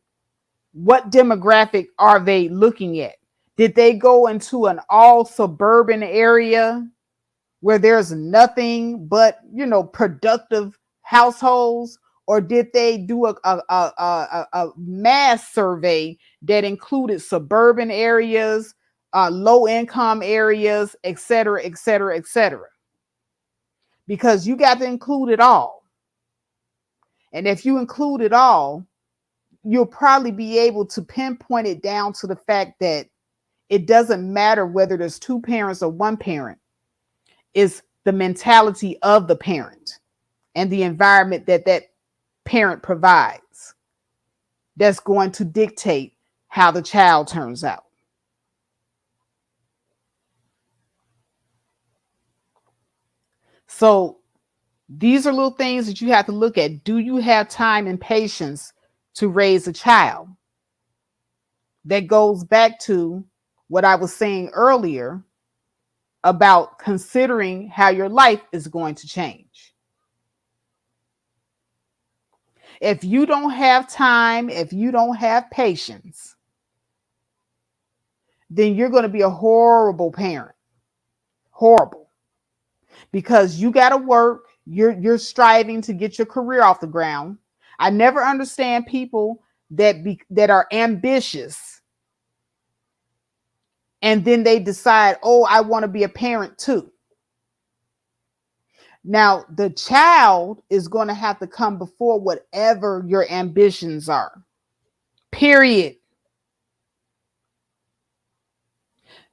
what demographic are they looking at. Did they go into an all suburban area where there's nothing but, productive households? Or did they do a mass survey that included suburban areas, low income areas, et cetera, et cetera, et cetera? Because you got to include it all. And if you include it all, you'll probably be able to pinpoint it down to the fact that it doesn't matter whether there's two parents or one parent. It's the mentality of the parent and the environment that parent provides that's going to dictate how the child turns out. So these are little things that you have to look at. Do you have time and patience to raise a child? That goes back to what I was saying earlier about considering how your life is going to change. If you don't have time, if you don't have patience, then you're going to be a horrible parent. Horrible. Because you got to work, you're striving to get your career off the ground. I never understand people that are ambitious and then they decide, oh, I want to be a parent too. Now, the child is going to have to come before whatever your ambitions are. Period.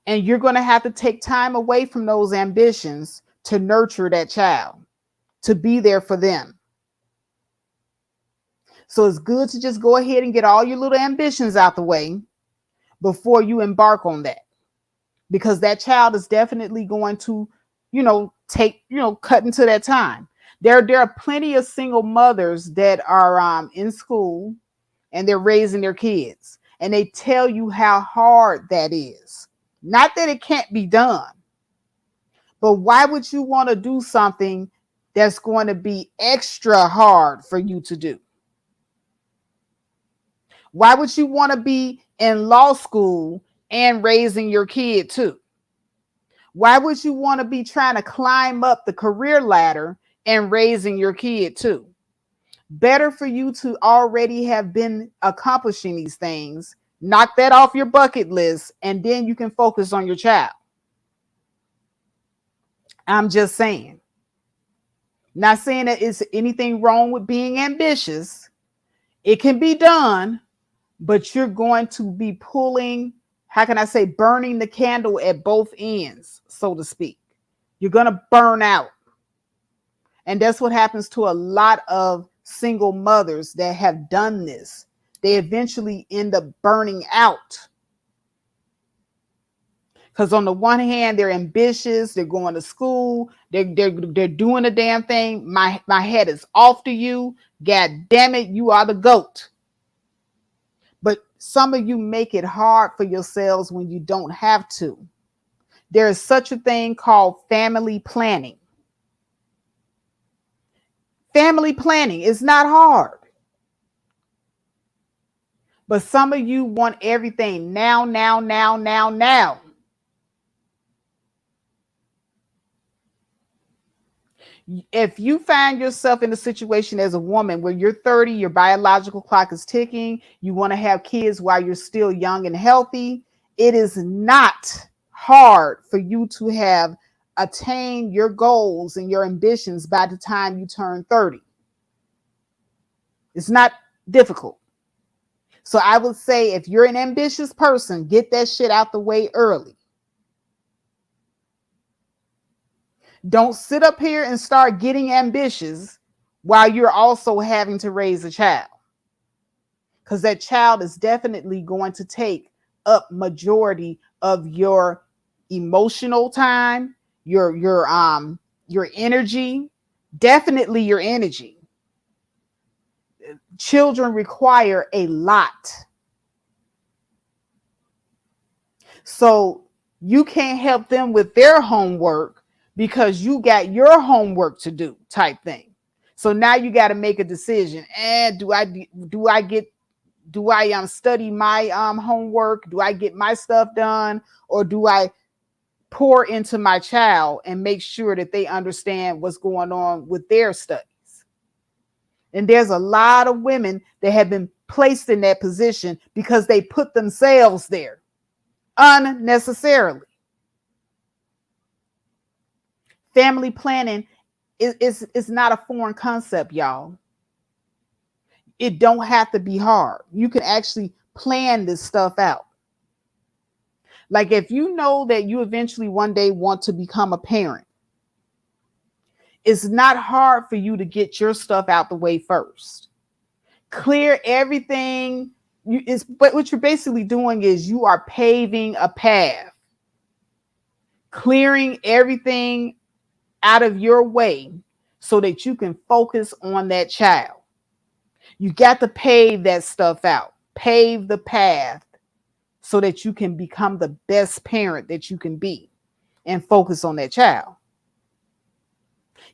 And you're going to have to take time away from those ambitions to nurture that child, to be there for them. So it's good to just go ahead and get all your little ambitions out the way before you embark on that. Because that child is definitely going to, cut into that time. There are plenty of single mothers that are in school and they're raising their kids. And they tell you how hard that is. Not that it can't be done. But why would you want to do something that's going to be extra hard for you to do. Why would you want to be in law school and raising your kid too? Why would you want to be trying to climb up the career ladder and raising your kid too? Better for you to already have been accomplishing these things, knock that off your bucket list, and then you can focus on your child. I'm just saying. Not saying that it's anything wrong with being ambitious. It can be done, but you're going to be pulling, how can I say, burning the candle at both ends, so to speak. You're going to burn out. And that's what happens to a lot of single mothers that have done this. They eventually end up burning out. Because on the one hand, they're ambitious, they're going to school, they're doing a damn thing. My head is off to you. God damn it, you are the GOAT. But some of you make it hard for yourselves when you don't have to. There is such a thing called family planning. Family planning is not hard. But some of you want everything now. If you find yourself in a situation as a woman where you're 30, your biological clock is ticking, you want to have kids while you're still young and healthy, it is not hard for you to have attained your goals and your ambitions by the time you turn 30. It's not difficult. So I would say if you're an ambitious person, get that shit out the way early. Don't sit up here and start getting ambitious while you're also having to raise a child. Because that child is definitely going to take up majority of your emotional time, your energy, definitely your energy. Children require a lot. So you can't help them with their homework because you got your homework to do type thing. So now you got to make a decision. Do I study my homework? Do I get my stuff done? Or do I pour into my child and make sure that they understand what's going on with their studies? And there's a lot of women that have been placed in that position because they put themselves there unnecessarily. Family planning is not a foreign concept, y'all. It don't have to be hard. You can actually plan this stuff out. Like if you know that you eventually one day want to become a parent, it's not hard for you to get your stuff out the way first. Clear everything. But what you're basically doing is you are paving a path, clearing everything out of your way so that you can focus on that child. You got to pave that stuff out, pave the path so that you can become the best parent that you can be and focus on that child.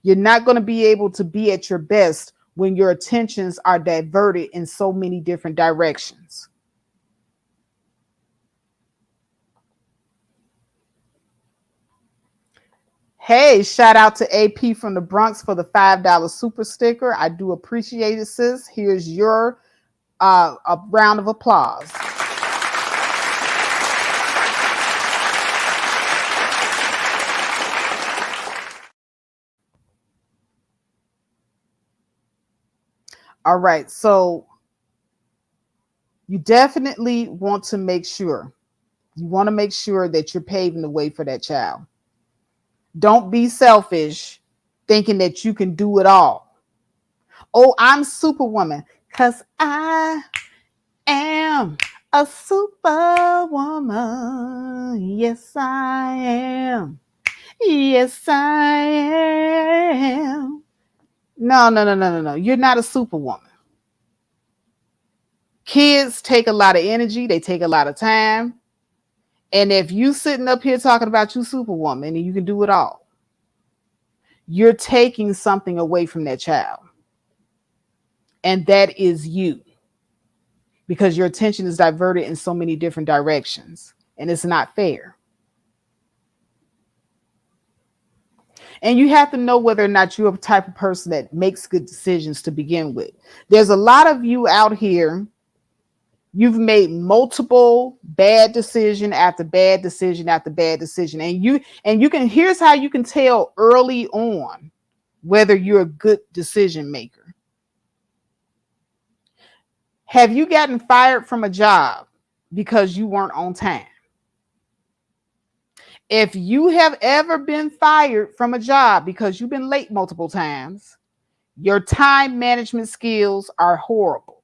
You're not going to be able to be at your best when your attentions are diverted in so many different directions. Hey, shout out to AP from the Bronx for the $5 super sticker. I do appreciate it, sis. Here's your a round of applause. All right, so you definitely want to make sure that you're paving the way for that child. Don't be selfish thinking that you can do it all. Oh, I'm Superwoman because I am a superwoman. Yes, I am. Yes, I am. No. You're not a superwoman. Kids take a lot of energy. They take a lot of time. And if you sitting up here talking about you superwoman and you can do it all, you're taking something away from that child. And that is you, because your attention is diverted in so many different directions, and it's not fair. And you have to know whether or not you're a type of person that makes good decisions to begin with. There's a lot of you out here, you've made multiple bad decision after bad decision after bad decision. And you can, here's how you can tell early on whether you're a good decision maker. Have you gotten fired from a job because you weren't on time? If you have ever been fired from a job because you've been late multiple times, your time management skills are horrible.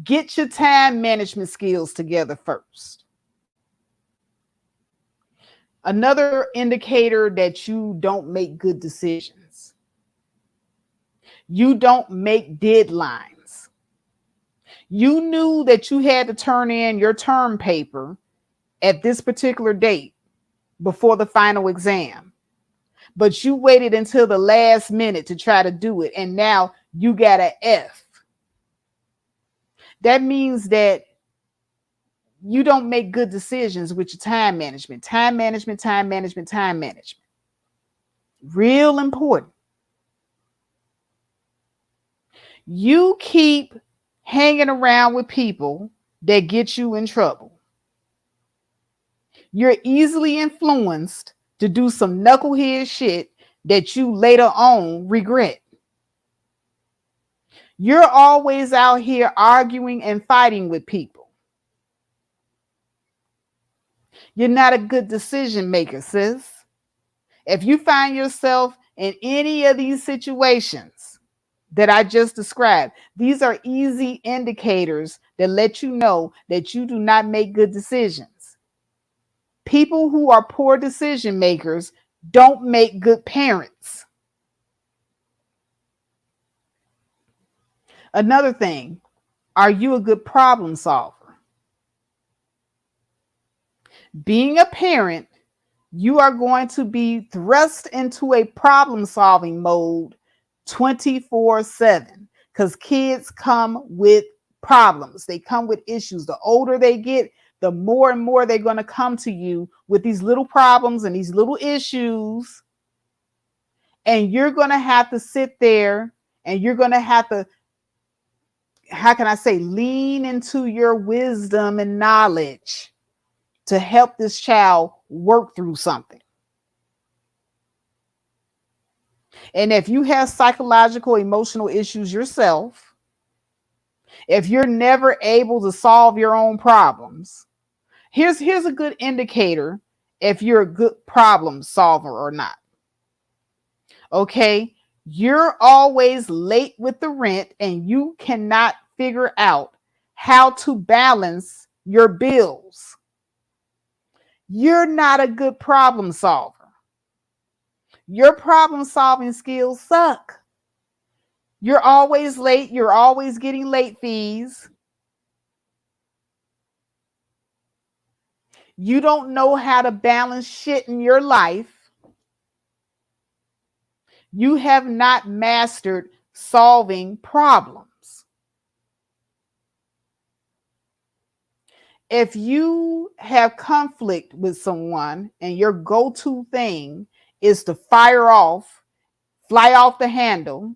Get your time management skills together first. Another indicator that you don't make good decisions. You don't make deadlines. You knew that you had to turn in your term paper at this particular date before the final exam, but you waited until the last minute to try to do it, and now you got an F. That means that you don't make good decisions with your time management. Time management, time management, time management. Real important. You keep hanging around with people that get you in trouble. You're easily influenced to do some knucklehead shit that you later on regret. You're always out here arguing and fighting with people. You're not a good decision maker, sis. If you find yourself in any of these situations that I just described, these are easy indicators that let you know that you do not make good decisions. People who are poor decision makers don't make good parents. Another thing, are you a good problem solver? Being a parent, you are going to be thrust into a problem-solving mode 24/7, because kids come with problems. They come with issues. The older they get, the more and more they're going to come to you with these little problems and these little issues. And you're going to have to sit there and you're going to have to, how can I say, lean into your wisdom and knowledge to help this child work through something. And if you have psychological, emotional issues yourself, if you're never able to solve your own problems, here's a good indicator if you're a good problem solver or not. Okay, you're always late with the rent and you cannot figure out how to balance your bills. You're not a good problem solver. Your problem solving skills suck. You're always late. You're always getting late fees. You don't know how to balance shit in your life. You have not mastered solving problems. If you have conflict with someone and your go-to thing is to fire off, fly off the handle,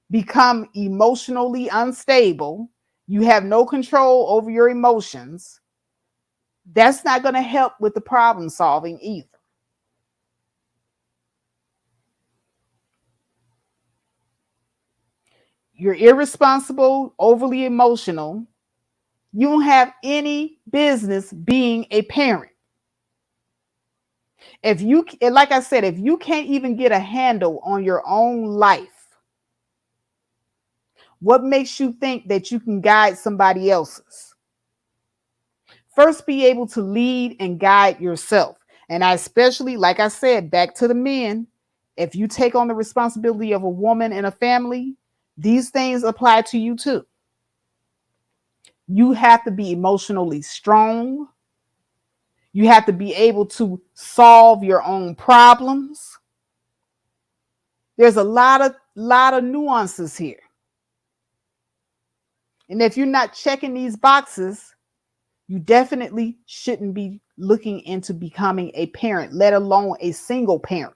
become emotionally unstable, you have no control over your emotions, that's not going to help with the problem solving either. You're irresponsible, overly emotional. You don't have any business being a parent. If you, like I said, if you can't even get a handle on your own life, what makes you think that you can guide somebody else's? First, be able to lead and guide yourself. And I especially, like I said, back to the men, if you take on the responsibility of a woman and a family, these things apply to you too. You have to be emotionally strong. You have to be able to solve your own problems. There's a lot of nuances here. And if you're not checking these boxes, you definitely shouldn't be looking into becoming a parent, let alone a single parent.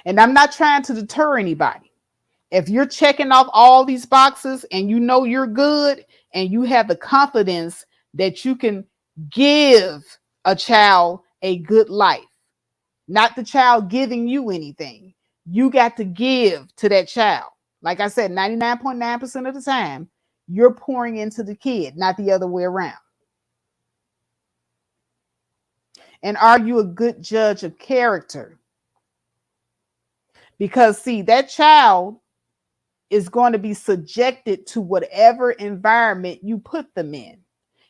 And I'm not trying to deter anybody. If you're checking off all these boxes and you know you're good and you have the confidence that you can give a child a good life, not the child giving you anything, you got to give to that child. Like I said, 99.9% of the time, you're pouring into the kid, not the other way around. And are you a good judge of character? Because, see, that child is going to be subjected to whatever environment you put them in.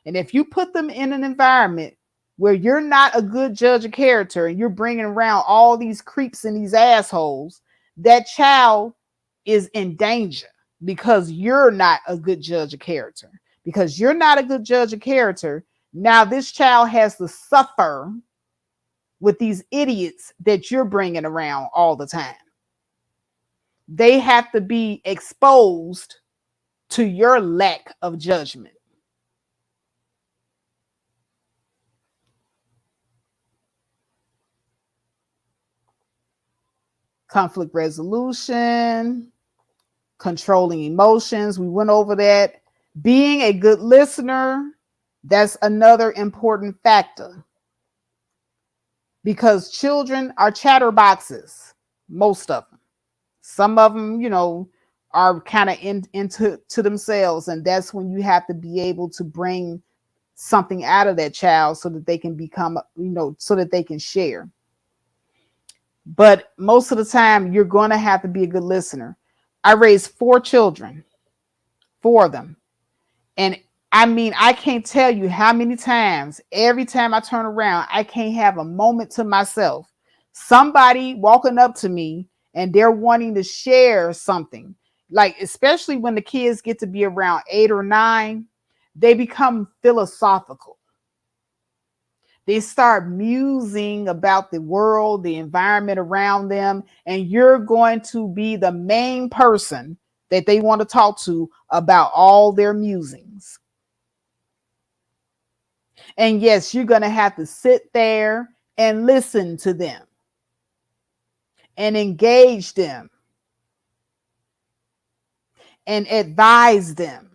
And if you put them in an environment where you're not a good judge of character and you're bringing around all these creeps and these assholes, that child is in danger because you're not a good judge of character. Because you're not a good judge of character, now this child has to suffer with these idiots that you're bringing around all the time. They have to be exposed to your lack of judgment. Conflict resolution, controlling emotions. We went over that. Being a good listener, that's another important factor. Because children are chatterboxes, most of them. Some of them, are kind of into themselves. And that's when you have to be able to bring something out of that child so that they can become, so that they can share. But most of the time, you're going to have to be a good listener. I raised 4 children, 4 of them. And I mean, I can't tell you how many times, every time I turn around, I can't have a moment to myself. Somebody walking up to me and they're wanting to share something. Like, especially when the kids get to be around 8 or 9, they become philosophical. They start musing about the world, the environment around them, and you're going to be the main person that they want to talk to about all their musings. And yes, you're going to have to sit there and listen to them and engage them and advise them.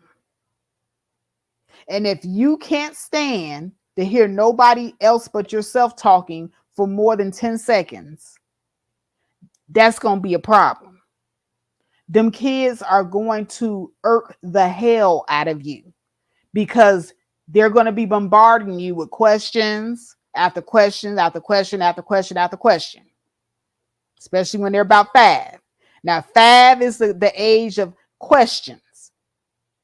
And if you can't stand to hear nobody else but yourself talking for more than 10 seconds, that's going to be a problem. Them kids are going to irk the hell out of you because they're going to be bombarding you with questions after question after question after question after question, especially when they're about 5. Now, 5 is the age of questions.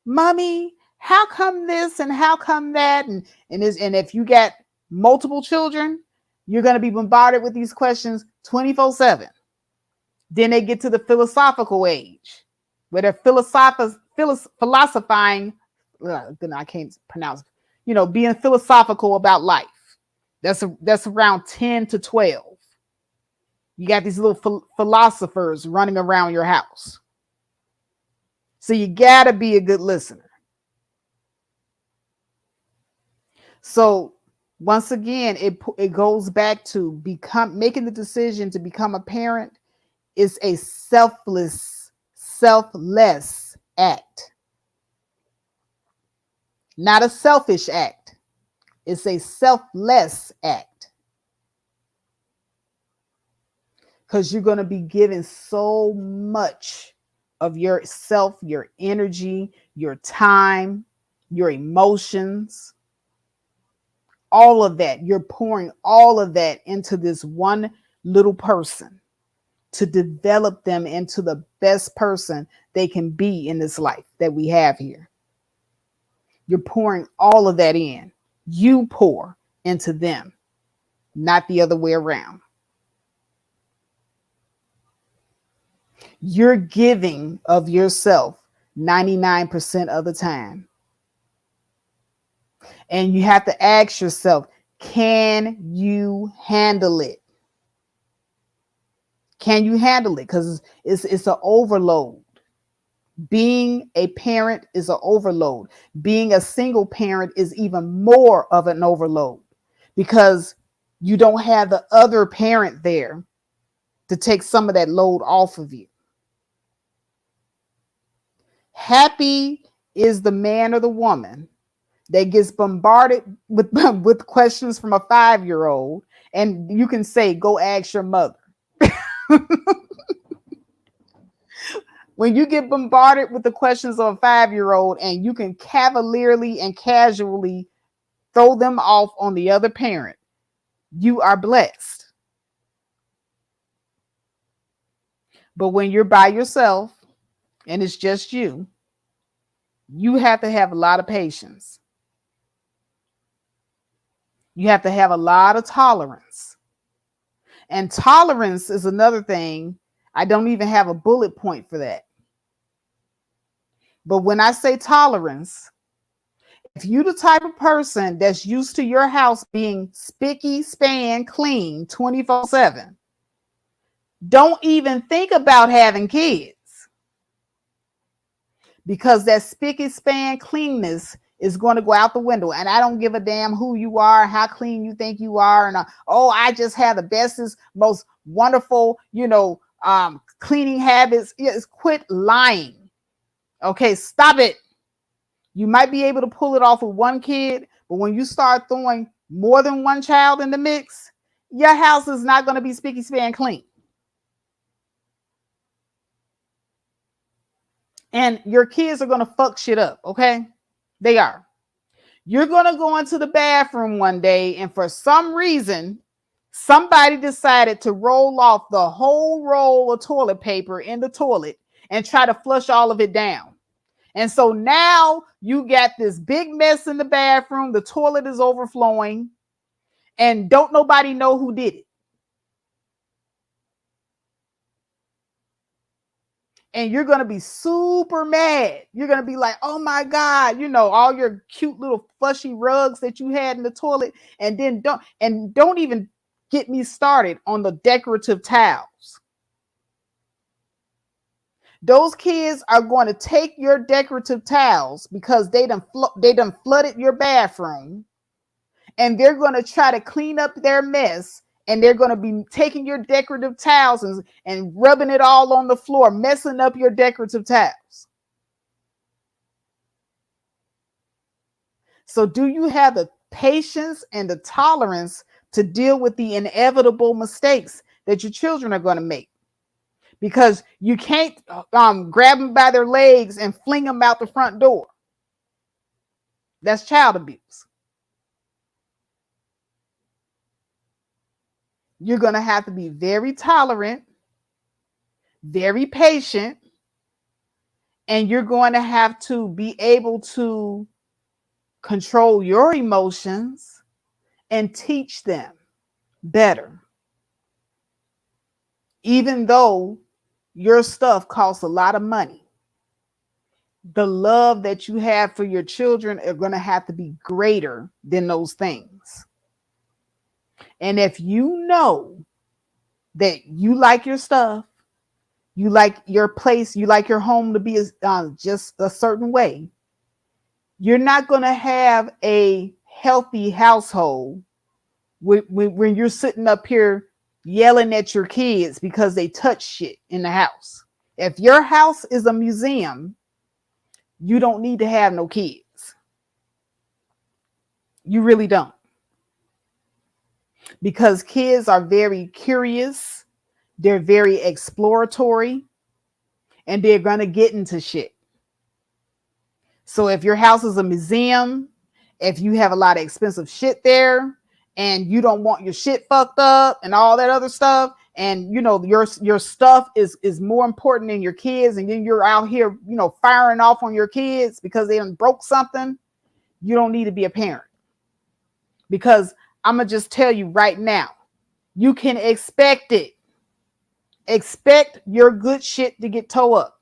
Mommy, how come this and how come that? And if you got multiple children, you're going to be bombarded with these questions 24/7. Then they get to the philosophical age where they're philosophizing. I can't pronounce, being philosophical about life. That's around 10 to 12. You got these little philosophers running around your house. So you got to be a good listener. So once again, it goes back to making the decision to become a parent is a selfless act. Not a selfish act. It's a selfless act. Because you're going to be giving so much of yourself, your energy, your time, your emotions, all of that. You're pouring all of that into this one little person to develop them into the best person they can be in this life that we have here. You're pouring all of that in. You pour into them, not the other way around. You're giving of yourself 99% of the time. And you have to ask yourself, can you handle it? Can you handle it? Because it's an overload. Being a parent is an overload. Being a single parent is even more of an overload because you don't have the other parent there to take some of that load off of you. Happy is the man or the woman that gets bombarded with, with questions from a 5-year-old, and you can say, go ask your mother. When you get bombarded with the questions of a 5-year-old and you can cavalierly and casually throw them off on the other parent, you are blessed. But when you're by yourself and it's just you have to have a lot of patience. You have to have a lot of tolerance. And tolerance is another thing. I don't even have a bullet point for that. But when I say tolerance, if you're the type of person that's used to your house being spicky, span, clean 24/7, don't even think about having kids, because that spicky, span cleanness is going to go out the window. And I don't give a damn who you are, how clean you think you are. And I just have the bestest, most wonderful, cleaning habits. Yes, quit lying. Okay, stop it. You might be able to pull it off with one kid, but when you start throwing more than one child in the mix, your house is not going to be spicky, span clean. And your kids are going to fuck shit up, okay? They are. You're going to go into the bathroom one day, and for some reason, somebody decided to roll off the whole roll of toilet paper in the toilet and try to flush all of it down. And so now you got this big mess in the bathroom. The toilet is overflowing, and don't nobody know who did it. And you're going to be super mad. You're going to be like, oh my God, all your cute little flushy rugs that you had in the toilet. And then don't even get me started on the decorative towels. Those kids are going to take your decorative towels because they done flooded your bathroom, and they're going to try to clean up their mess. And they're going to be taking your decorative towels and rubbing it all on the floor, messing up your decorative towels. So do you have the patience and the tolerance to deal with the inevitable mistakes that your children are going to make? Because you can't grab them by their legs and fling them out the front door. That's child abuse. You're going to have to be very tolerant, very patient, and you're going to have to be able to control your emotions and teach them better. Even though your stuff costs a lot of money, the love that you have for your children are going to have to be greater than those things. And if you know that you like your stuff, you like your place, you like your home to be just a certain way, you're not going to have a healthy household when you're sitting up here yelling at your kids because they touch shit in the house. If your house is a museum, you don't need to have no kids. You really don't. Because kids are very curious, they're very exploratory, and they're going to get into shit. So if your house is a museum, if you have a lot of expensive shit there, and you don't want your shit fucked up and all that other stuff, and your stuff is more important than your kids, and then you're out here firing off on your kids because they done broke something, you don't need to be a parent. Because I'm gonna just tell you right now, you can expect it. Expect your good shit to get tore up.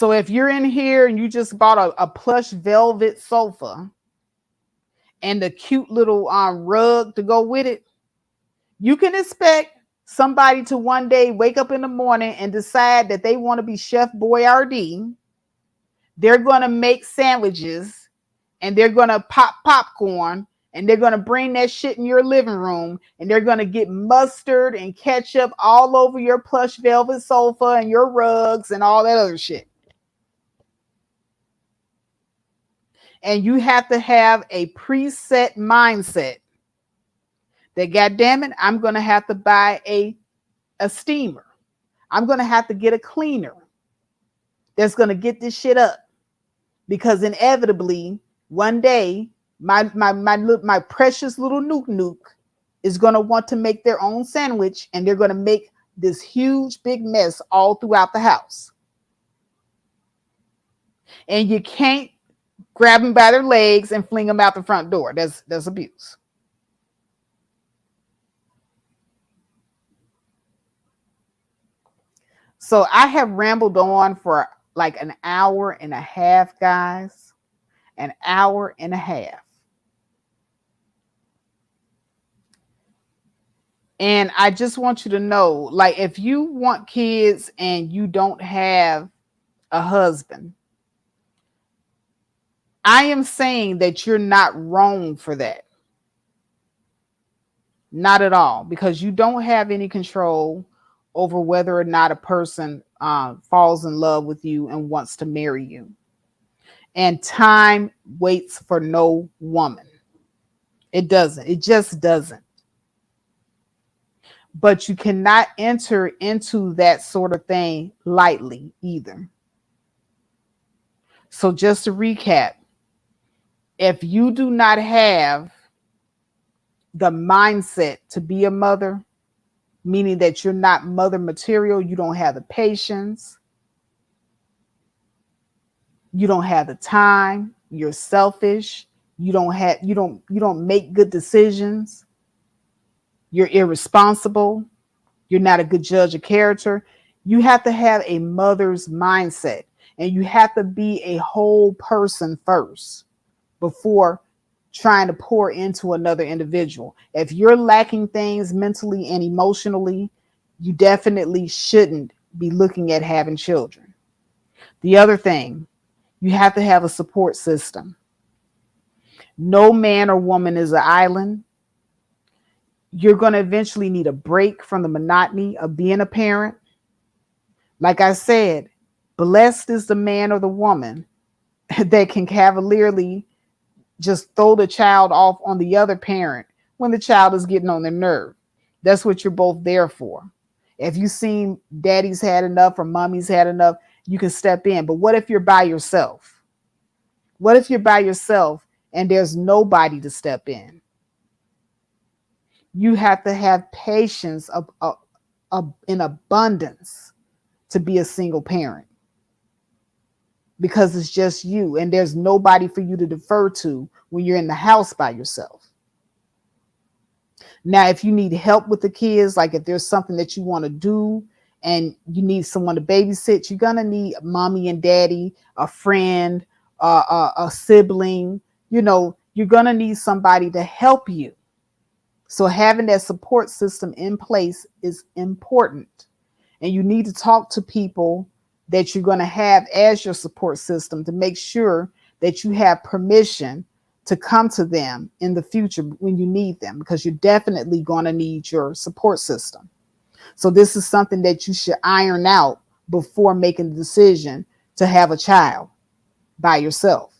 So if you're in here and you just bought a plush velvet sofa and a cute little rug to go with it, you can expect somebody to one day wake up in the morning and decide that they want to be Chef Boyardee. They're going to make sandwiches and they're going to pop popcorn and they're going to bring that shit in your living room and they're going to get mustard and ketchup all over your plush velvet sofa and your rugs and all that other shit. And you have to have a preset mindset that, goddamn it, I'm going to have to buy a steamer. I'm going to have to get a cleaner that's going to get this shit up, because inevitably one day my precious little nuke is going to want to make their own sandwich and they're going to make this huge big mess all throughout the house. And you can't grab them by their legs and fling them out the front door. That's abuse. So I have rambled on for like an hour and a half, guys. An hour and a half. And I just want you to know, like, if you want kids and you don't have a husband, I am saying that you're not wrong for that. Not at all, because you don't have any control over whether or not a person falls in love with you and wants to marry you. And time waits for no woman. It doesn't. It just doesn't. But you cannot enter into that sort of thing lightly either. So just to recap, if you do not have the mindset to be a mother, meaning that you're not mother material, you don't have the patience, you don't have the time, you're selfish, you don't make good decisions, you're irresponsible, you're not a good judge of character. You have to have a mother's mindset, and you have to be a whole person first before trying to pour into another individual. If you're lacking things mentally and emotionally, you definitely shouldn't be looking at having children. The other thing, you have to have a support system. No man or woman is an island. You're going to eventually need a break from the monotony of being a parent. Like I said, blessed is the man or the woman that can cavalierly just throw the child off on the other parent when the child is getting on their nerve. That's what you're both there for. If you've seen daddy's had enough or mommy's had enough, you can step in. But what if you're by yourself? What if you're by yourself and there's nobody to step in? You have to have patience in abundance to be a single parent, because it's just you and there's nobody for you to defer to when you're in the house by yourself. Now, if you need help with the kids, like if there's something that you want to do and you need someone to babysit, you're going to need mommy and daddy, a friend, a sibling. You're going to need somebody to help you. So having that support system in place is important. And you need to talk to people that you're going to have as your support system to make sure that you have permission to come to them in the future when you need them, because you're definitely going to need your support system. So this is something that you should iron out before making the decision to have a child by yourself.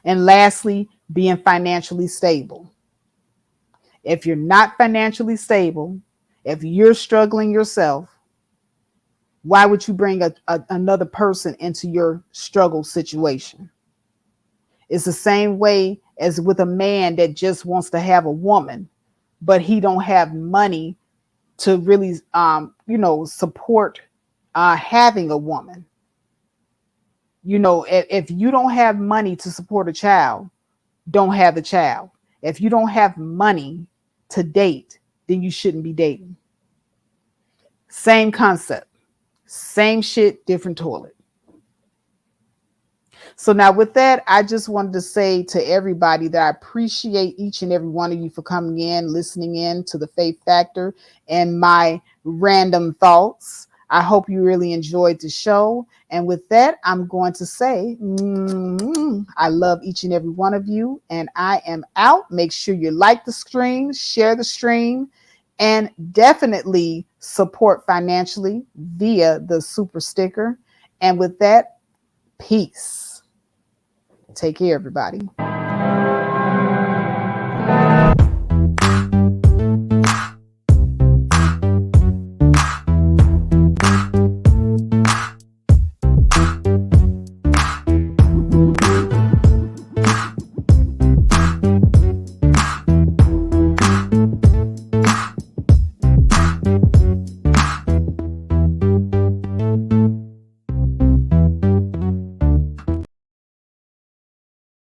And lastly, being financially stable. If you're not financially stable, if you're struggling yourself, why would you bring another person into your struggle situation? It's the same way as with a man that just wants to have a woman, but he don't have money to really, support having a woman. If you don't have money to support a child, don't have the child. If you don't have money to date, then you shouldn't be dating. Same concept. Same shit, different toilet. So now with that, I just wanted to say to everybody that I appreciate each and every one of you for coming in, listening in to the Faith Factor and my random thoughts. I hope you really enjoyed the show. And with that, I'm going to say, I love each and every one of you, and I am out. Make sure you like the stream, share the stream, and definitely support financially via the super sticker. And with that, peace. Take care, everybody.